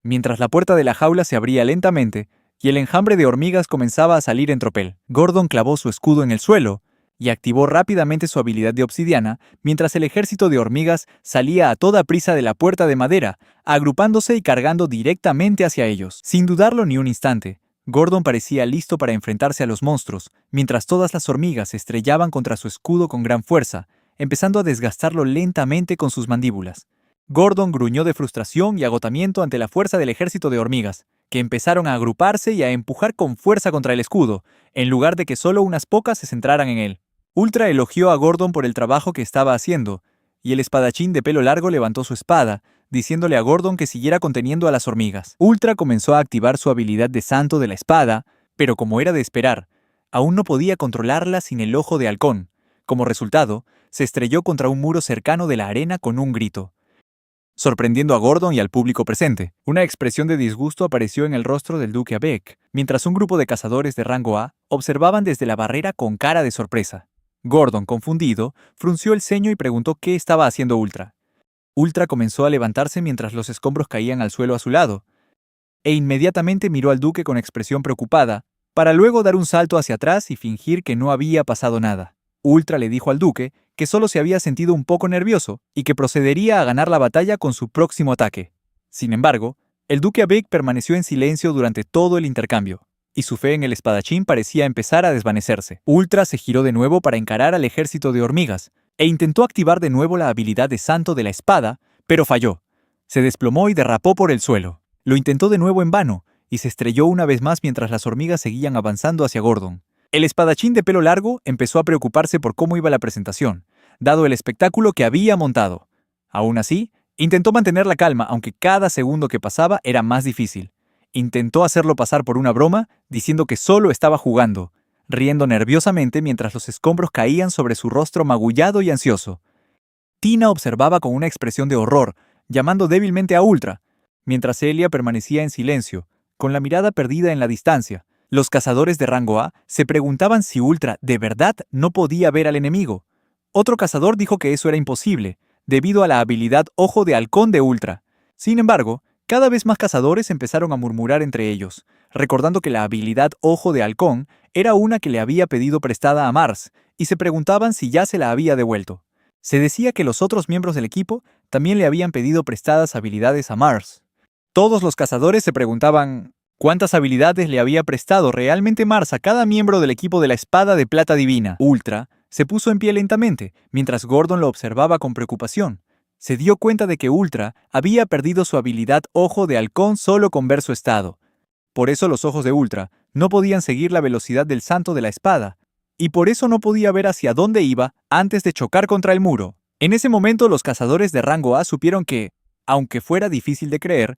Mientras la puerta de la jaula se abría lentamente, y el enjambre de hormigas comenzaba a salir en tropel. Gordon clavó su escudo en el suelo y activó rápidamente su habilidad de obsidiana mientras el ejército de hormigas salía a toda prisa de la puerta de madera, agrupándose y cargando directamente hacia ellos. Sin dudarlo ni un instante, Gordon parecía listo para enfrentarse a los monstruos, mientras todas las hormigas se estrellaban contra su escudo con gran fuerza, empezando a desgastarlo lentamente con sus mandíbulas. Gordon gruñó de frustración y agotamiento ante la fuerza del ejército de hormigas, que empezaron a agruparse y a empujar con fuerza contra el escudo, en lugar de que solo unas pocas se centraran en él. Ultra elogió a Gordon por el trabajo que estaba haciendo, y el espadachín de pelo largo levantó su espada, diciéndole a Gordon que siguiera conteniendo a las hormigas. Ultra comenzó a activar su habilidad de santo de la espada, pero como era de esperar, aún no podía controlarla sin el ojo de halcón. Como resultado, se estrelló contra un muro cercano de la arena con un grito, sorprendiendo a Gordon y al público presente. Una expresión de disgusto apareció en el rostro del duque Abek, mientras un grupo de cazadores de rango A observaban desde la barrera con cara de sorpresa. Gordon, confundido, frunció el ceño y preguntó qué estaba haciendo Ultra. Ultra comenzó a levantarse mientras los escombros caían al suelo a su lado, e inmediatamente miró al duque con expresión preocupada, para luego dar un salto hacia atrás y fingir que no había pasado nada. Ultra le dijo al duque que solo se había sentido un poco nervioso y que procedería a ganar la batalla con su próximo ataque. Sin embargo, el duque Abek permaneció en silencio durante todo el intercambio, y su fe en el espadachín parecía empezar a desvanecerse. Ultra se giró de nuevo para encarar al ejército de hormigas, e intentó activar de nuevo la habilidad de santo de la espada, pero falló. Se desplomó y derrapó por el suelo. Lo intentó de nuevo en vano, y se estrelló una vez más mientras las hormigas seguían avanzando hacia Gordon. El espadachín de pelo largo empezó a preocuparse por cómo iba la presentación, dado el espectáculo que había montado. Aún así, intentó mantener la calma, aunque cada segundo que pasaba era más difícil. Intentó hacerlo pasar por una broma, diciendo que solo estaba jugando, riendo nerviosamente mientras los escombros caían sobre su rostro magullado y ansioso. Tina observaba con una expresión de horror, llamando débilmente a Ultra, mientras Elia permanecía en silencio, con la mirada perdida en la distancia. Los cazadores de rango A se preguntaban si Ultra de verdad no podía ver al enemigo. Otro cazador dijo que eso era imposible, debido a la habilidad Ojo de Halcón de Ultra. Sin embargo, cada vez más cazadores empezaron a murmurar entre ellos, recordando que la habilidad Ojo de Halcón era una que le había pedido prestada a Mars, y se preguntaban si ya se la había devuelto. Se decía que los otros miembros del equipo también le habían pedido prestadas habilidades a Mars. Todos los cazadores se preguntaban cuántas habilidades le había prestado realmente Mars a cada miembro del equipo de la Espada de Plata Divina. Ultra se puso en pie lentamente, mientras Gordon lo observaba con preocupación. Se dio cuenta de que Ultra había perdido su habilidad Ojo de Halcón solo con ver su estado. Por eso los ojos de Ultra no podían seguir la velocidad del santo de la espada, y por eso no podía ver hacia dónde iba antes de chocar contra el muro. En ese momento los cazadores de rango A supieron que, aunque fuera difícil de creer,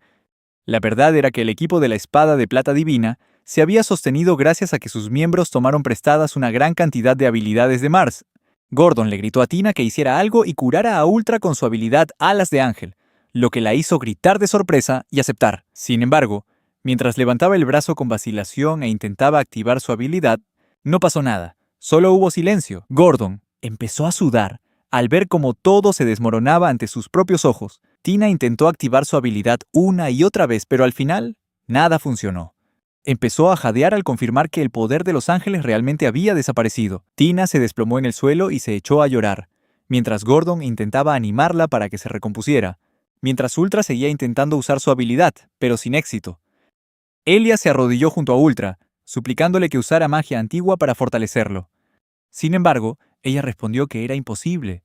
la verdad era que el equipo de la Espada de Plata Divina se había sostenido gracias a que sus miembros tomaron prestadas una gran cantidad de habilidades de Mars. Gordon le gritó a Tina que hiciera algo y curara a Ultra con su habilidad Alas de Ángel, lo que la hizo gritar de sorpresa y aceptar. Sin embargo, mientras levantaba el brazo con vacilación e intentaba activar su habilidad, no pasó nada, solo hubo silencio. Gordon empezó a sudar al ver cómo todo se desmoronaba ante sus propios ojos. Tina intentó activar su habilidad una y otra vez, pero al final, nada funcionó. Empezó a jadear al confirmar que el poder de los ángeles realmente había desaparecido. Tina se desplomó en el suelo y se echó a llorar, mientras Gordon intentaba animarla para que se recompusiera, mientras Ultra seguía intentando usar su habilidad, pero sin éxito. Elia se arrodilló junto a Ultra, suplicándole que usara magia antigua para fortalecerlo. Sin embargo, ella respondió que era imposible,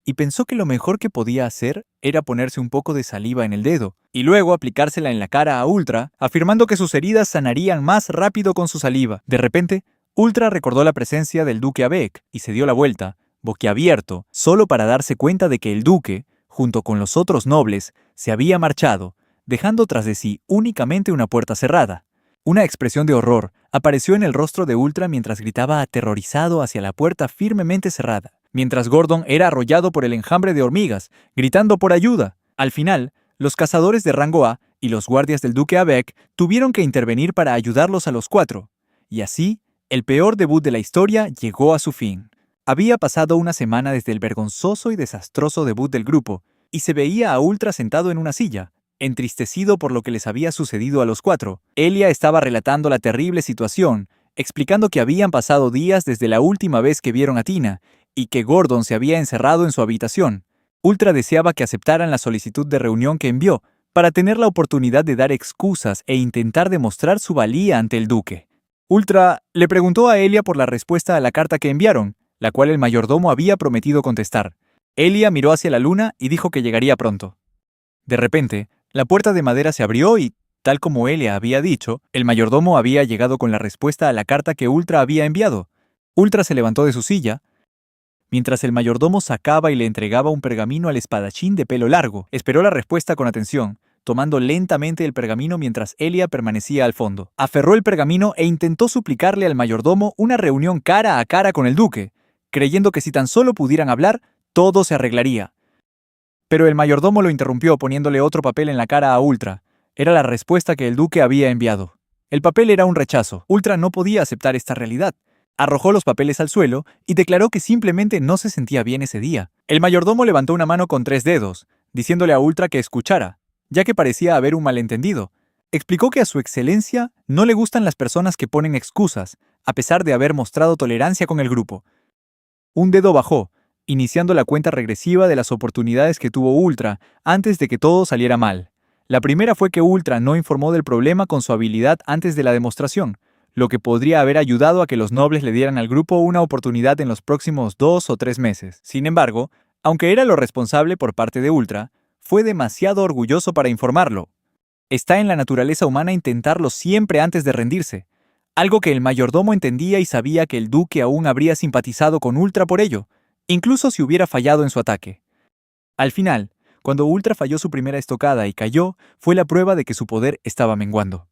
y pensó que lo mejor que podía hacer era ponerse un poco de saliva en el dedo, y luego aplicársela en la cara a Ultra, afirmando que sus heridas sanarían más rápido con su saliva. De repente, Ultra recordó la presencia del duque Avec y se dio la vuelta, boquiabierto, solo para darse cuenta de que el duque, junto con los otros nobles, se había marchado, dejando tras de sí únicamente una puerta cerrada. Una expresión de horror apareció en el rostro de Ultra mientras gritaba aterrorizado hacia la puerta firmemente cerrada, mientras Gordon era arrollado por el enjambre de hormigas, gritando por ayuda. Al final, los cazadores de rango A y los guardias del duque Avec tuvieron que intervenir para ayudarlos a los cuatro. Y así, el peor debut de la historia llegó a su fin. Había pasado una semana desde el vergonzoso y desastroso debut del grupo, y se veía a Ultra sentado en una silla, entristecido por lo que les había sucedido a los cuatro. Elia estaba relatando la terrible situación, explicando que habían pasado días desde la última vez que vieron a Tina, y que Gordon se había encerrado en su habitación. Ultra deseaba que aceptaran la solicitud de reunión que envió, para tener la oportunidad de dar excusas e intentar demostrar su valía ante el duque. Ultra le preguntó a Elia por la respuesta a la carta que enviaron, la cual el mayordomo había prometido contestar. Elia miró hacia la luna y dijo que llegaría pronto. De repente, la puerta de madera se abrió y, tal como Elia había dicho, el mayordomo había llegado con la respuesta a la carta que Ultra había enviado. Ultra se levantó de su silla, mientras el mayordomo sacaba y le entregaba un pergamino al espadachín de pelo largo. Esperó la respuesta con atención, tomando lentamente el pergamino mientras Elia permanecía al fondo. Aferró el pergamino e intentó suplicarle al mayordomo una reunión cara a cara con el duque, creyendo que si tan solo pudieran hablar, todo se arreglaría. Pero el mayordomo lo interrumpió poniéndole otro papel en la cara a Ultra. Era la respuesta que el duque había enviado. El papel era un rechazo. Ultra no podía aceptar esta realidad. Arrojó los papeles al suelo y declaró que simplemente no se sentía bien ese día. El mayordomo levantó una mano con 3 dedos, diciéndole a Ultra que escuchara, ya que parecía haber un malentendido. Explicó que a su excelencia no le gustan las personas que ponen excusas, a pesar de haber mostrado tolerancia con el grupo. Un dedo bajó, iniciando la cuenta regresiva de las oportunidades que tuvo Ultra antes de que todo saliera mal. La primera fue que Ultra no informó del problema con su habilidad antes de la demostración, lo que podría haber ayudado a que los nobles le dieran al grupo una oportunidad en los próximos 2 o 3 meses. Sin embargo, aunque era lo responsable por parte de Ultra, fue demasiado orgulloso para informarlo. Está en la naturaleza humana intentarlo siempre antes de rendirse, algo que el mayordomo entendía y sabía que el duque aún habría simpatizado con Ultra por ello, incluso si hubiera fallado en su ataque. Al final, cuando Ultra falló su primera estocada y cayó, fue la prueba de que su poder estaba menguando.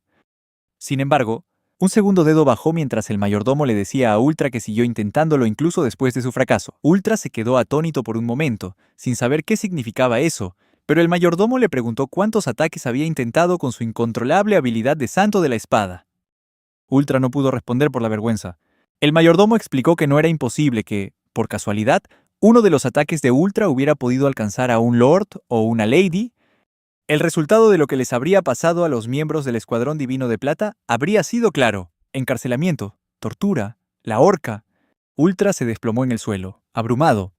Sin embargo, un segundo dedo bajó mientras el mayordomo le decía a Ultra que siguió intentándolo incluso después de su fracaso. Ultra se quedó atónito por un momento, sin saber qué significaba eso, pero el mayordomo le preguntó cuántos ataques había intentado con su incontrolable habilidad de santo de la espada. Ultra no pudo responder por la vergüenza. El mayordomo explicó que no era imposible que, por casualidad, uno de los ataques de Ultra hubiera podido alcanzar a un lord o una lady, El resultado de lo que les habría pasado a los miembros del Escuadrón Divino de Plata habría sido claro: encarcelamiento, tortura, la horca. Ultra se desplomó en el suelo, abrumado.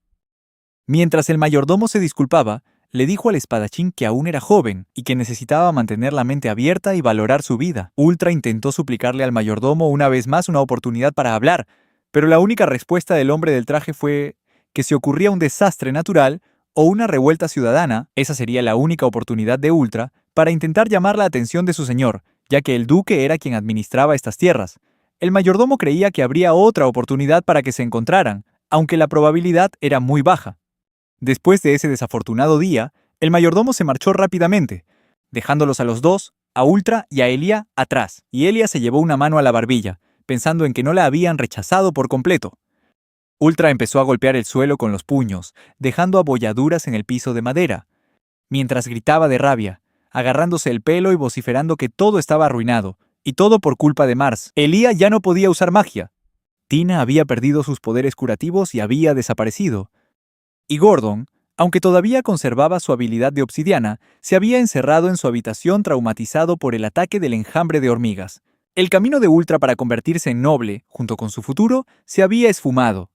Mientras el mayordomo se disculpaba, le dijo al espadachín que aún era joven y que necesitaba mantener la mente abierta y valorar su vida. Ultra intentó suplicarle al mayordomo una vez más una oportunidad para hablar, pero la única respuesta del hombre del traje fue que si ocurría un desastre natural o una revuelta ciudadana, esa sería la única oportunidad de Ultra para intentar llamar la atención de su señor, ya que el duque era quien administraba estas tierras. El mayordomo creía que habría otra oportunidad para que se encontraran, aunque la probabilidad era muy baja. Después de ese desafortunado día, el mayordomo se marchó rápidamente, dejándolos a los dos, a Ultra y a Elia, atrás, y Elia se llevó una mano a la barbilla, pensando en que no la habían rechazado por completo. Ultra empezó a golpear el suelo con los puños, dejando abolladuras en el piso de madera, mientras gritaba de rabia, agarrándose el pelo y vociferando que todo estaba arruinado, y todo por culpa de Mars. Elia ya no podía usar magia. Tina había perdido sus poderes curativos y había desaparecido. Y Gordon, aunque todavía conservaba su habilidad de obsidiana, se había encerrado en su habitación traumatizado por el ataque del enjambre de hormigas. El camino de Ultra para convertirse en noble, junto con su futuro, se había esfumado.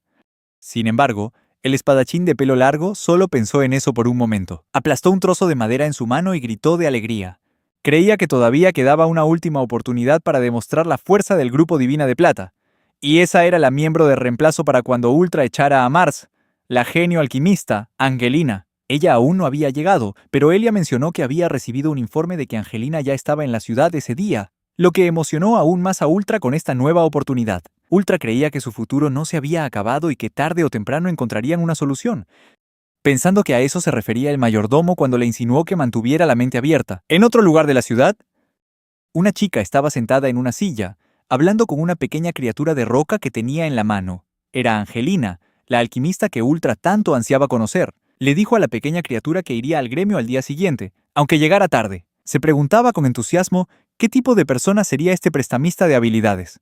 Sin embargo, el espadachín de pelo largo solo pensó en eso por un momento. Aplastó un trozo de madera en su mano y gritó de alegría. Creía que todavía quedaba una última oportunidad para demostrar la fuerza del grupo Divina de Plata. Y esa era la miembro de reemplazo para cuando Ultra echara a Mars, la genio alquimista, Angelina. Ella aún no había llegado, pero Elia mencionó que había recibido un informe de que Angelina ya estaba en la ciudad ese día, lo que emocionó aún más a Ultra con esta nueva oportunidad. Ultra creía que su futuro no se había acabado y que tarde o temprano encontrarían una solución, pensando que a eso se refería el mayordomo cuando le insinuó que mantuviera la mente abierta. En otro lugar de la ciudad, una chica estaba sentada en una silla, hablando con una pequeña criatura de roca que tenía en la mano. Era Angelina, la alquimista que Ultra tanto ansiaba conocer. Le dijo a la pequeña criatura que iría al gremio al día siguiente, aunque llegara tarde. Se preguntaba con entusiasmo qué tipo de persona sería este prestamista de habilidades.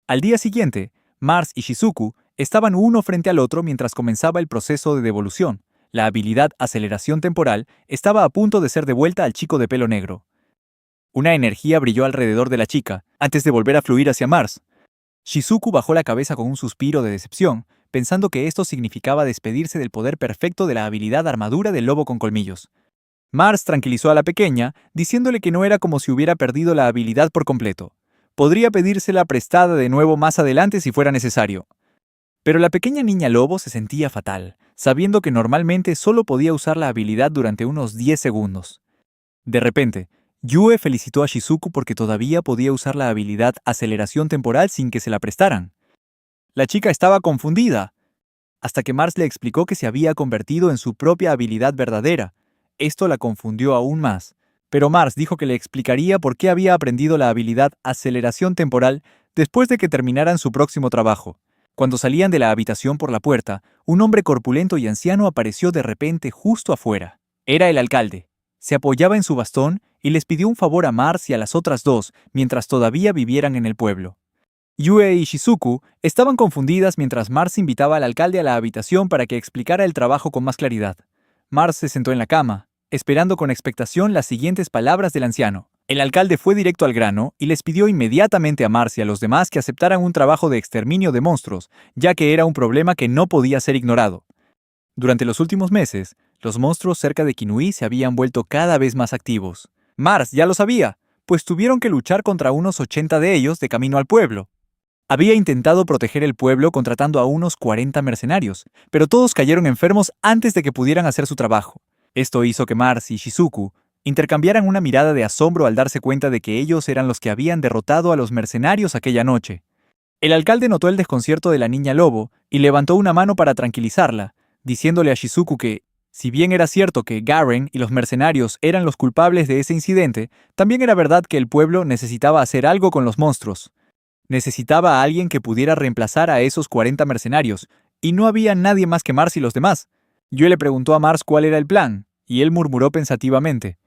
Al día siguiente, Mars y Shizuku estaban uno frente al otro mientras comenzaba el proceso de devolución. La habilidad aceleración temporal estaba a punto de ser devuelta al chico de pelo negro. Una energía brilló alrededor de la chica, antes de volver a fluir hacia Mars. Shizuku bajó la cabeza con un suspiro de decepción, pensando que esto significaba despedirse del poder perfecto de la habilidad armadura del lobo con colmillos. Mars tranquilizó a la pequeña, diciéndole que no era como si hubiera perdido la habilidad por completo. Podría pedírsela prestada de nuevo más adelante si fuera necesario. Pero la pequeña niña lobo se sentía fatal, sabiendo que normalmente solo podía usar la habilidad durante unos 10 segundos. De repente, Yue felicitó a Shizuku porque todavía podía usar la habilidad aceleración temporal sin que se la prestaran. La chica estaba confundida, hasta que Mars le explicó que se había convertido en su propia habilidad verdadera. Esto la confundió aún más, pero Mars dijo que le explicaría por qué había aprendido la habilidad aceleración temporal después de que terminaran su próximo trabajo. Cuando salían de la habitación por la puerta, un hombre corpulento y anciano apareció de repente justo afuera. Era el alcalde. Se apoyaba en su bastón y les pidió un favor a Mars y a las otras dos mientras todavía vivieran en el pueblo. Yue y Shizuku estaban confundidas mientras Mars invitaba al alcalde a la habitación para que explicara el trabajo con más claridad. Mars se sentó en la cama, esperando con expectación las siguientes palabras del anciano. El alcalde fue directo al grano y les pidió inmediatamente a Mars y a los demás que aceptaran un trabajo de exterminio de monstruos, ya que era un problema que no podía ser ignorado. Durante los últimos meses, los monstruos cerca de Kinui se habían vuelto cada vez más activos. Mars ya lo sabía, pues tuvieron que luchar contra unos 80 de ellos de camino al pueblo. Había intentado proteger el pueblo contratando a unos 40 mercenarios, pero todos cayeron enfermos antes de que pudieran hacer su trabajo. Esto hizo que Mars y Shizuku intercambiaran una mirada de asombro al darse cuenta de que ellos eran los que habían derrotado a los mercenarios aquella noche. El alcalde notó el desconcierto de la niña lobo y levantó una mano para tranquilizarla, diciéndole a Shizuku que, si bien era cierto que Garen y los mercenarios eran los culpables de ese incidente, también era verdad que el pueblo necesitaba hacer algo con los monstruos. Necesitaba a alguien que pudiera reemplazar a esos 40 mercenarios, y no había nadie más que Mars y los demás. Yue le preguntó a Mars cuál era el plan, y él murmuró pensativamente.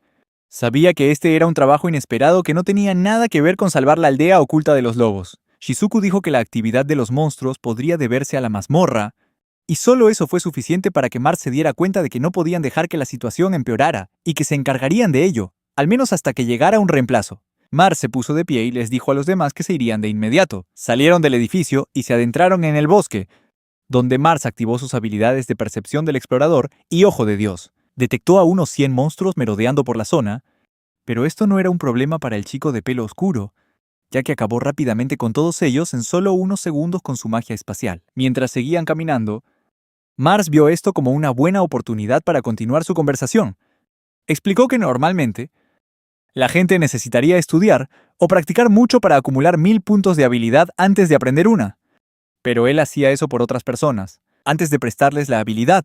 Sabía que este era un trabajo inesperado que no tenía nada que ver con salvar la aldea oculta de los lobos. Shizuku dijo que la actividad de los monstruos podría deberse a la mazmorra, Y solo eso fue suficiente para que Mars se diera cuenta de que no podían dejar que la situación empeorara y que se encargarían de ello, al menos hasta que llegara un reemplazo. Mars se puso de pie y les dijo a los demás que se irían de inmediato. Salieron del edificio y se adentraron en el bosque, donde Mars activó sus habilidades de percepción del explorador y ojo de Dios. Detectó a unos 100 monstruos merodeando por la zona, pero esto no era un problema para el chico de pelo oscuro, ya que acabó rápidamente con todos ellos en solo unos segundos con su magia espacial. Mientras seguían caminando, Mars vio esto como una buena oportunidad para continuar su conversación. Explicó que normalmente, la gente necesitaría estudiar o practicar mucho para acumular 1000 puntos de habilidad antes de aprender una. Pero él hacía eso por otras personas, antes de prestarles la habilidad.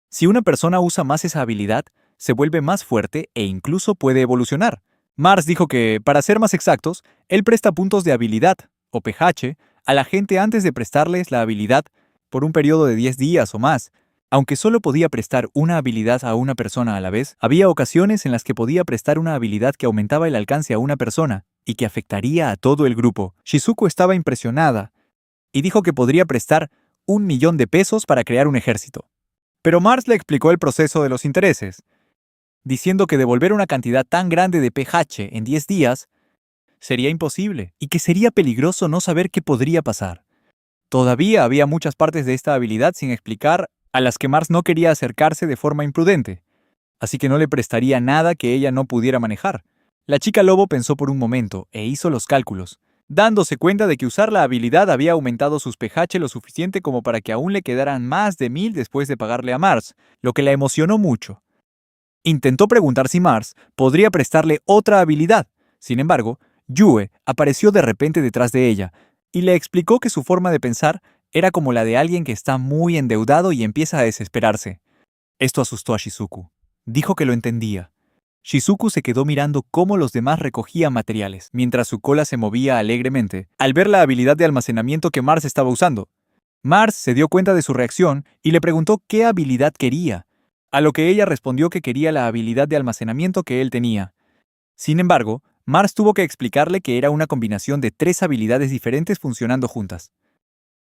Si una persona usa más esa habilidad, se vuelve más fuerte e incluso puede evolucionar. Mars dijo que, para ser más exactos, él presta puntos de habilidad, o PH, a la gente antes de prestarles la habilidad por un periodo de 10 días o más. Aunque solo podía prestar una habilidad a una persona a la vez, había ocasiones en las que podía prestar una habilidad que aumentaba el alcance a una persona y que afectaría a todo el grupo. Shizuku estaba impresionada y dijo que podría prestar 1.000.000 de pesos para crear un ejército. Pero Mars le explicó el proceso de los intereses, diciendo que devolver una cantidad tan grande de PH en 10 días sería imposible y que sería peligroso no saber qué podría pasar. Todavía había muchas partes de esta habilidad sin explicar a las que Mars no quería acercarse de forma imprudente, así que no le prestaría nada que ella no pudiera manejar. La chica lobo pensó por un momento e hizo los cálculos, dándose cuenta de que usar la habilidad había aumentado sus PH lo suficiente como para que aún le quedaran más de 1000 después de pagarle a Mars, lo que la emocionó mucho. Intentó preguntar si Mars podría prestarle otra habilidad. Sin embargo, Yue apareció de repente detrás de ella y le explicó que su forma de pensar era como la de alguien que está muy endeudado y empieza a desesperarse. Esto asustó a Shizuku. Dijo que lo entendía. Shizuku se quedó mirando cómo los demás recogían materiales, mientras su cola se movía alegremente, al ver la habilidad de almacenamiento que Mars estaba usando. Mars se dio cuenta de su reacción y le preguntó qué habilidad quería, a lo que ella respondió que quería la habilidad de almacenamiento que él tenía. Sin embargo, Mars tuvo que explicarle que era una combinación de 3 habilidades diferentes funcionando juntas.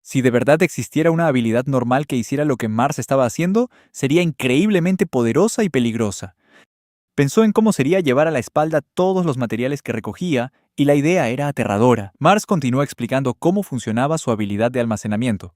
Si de verdad existiera una habilidad normal que hiciera lo que Mars estaba haciendo, sería increíblemente poderosa y peligrosa. Pensó en cómo sería llevar a la espalda todos los materiales que recogía, y la idea era aterradora. Mars continuó explicando cómo funcionaba su habilidad de almacenamiento.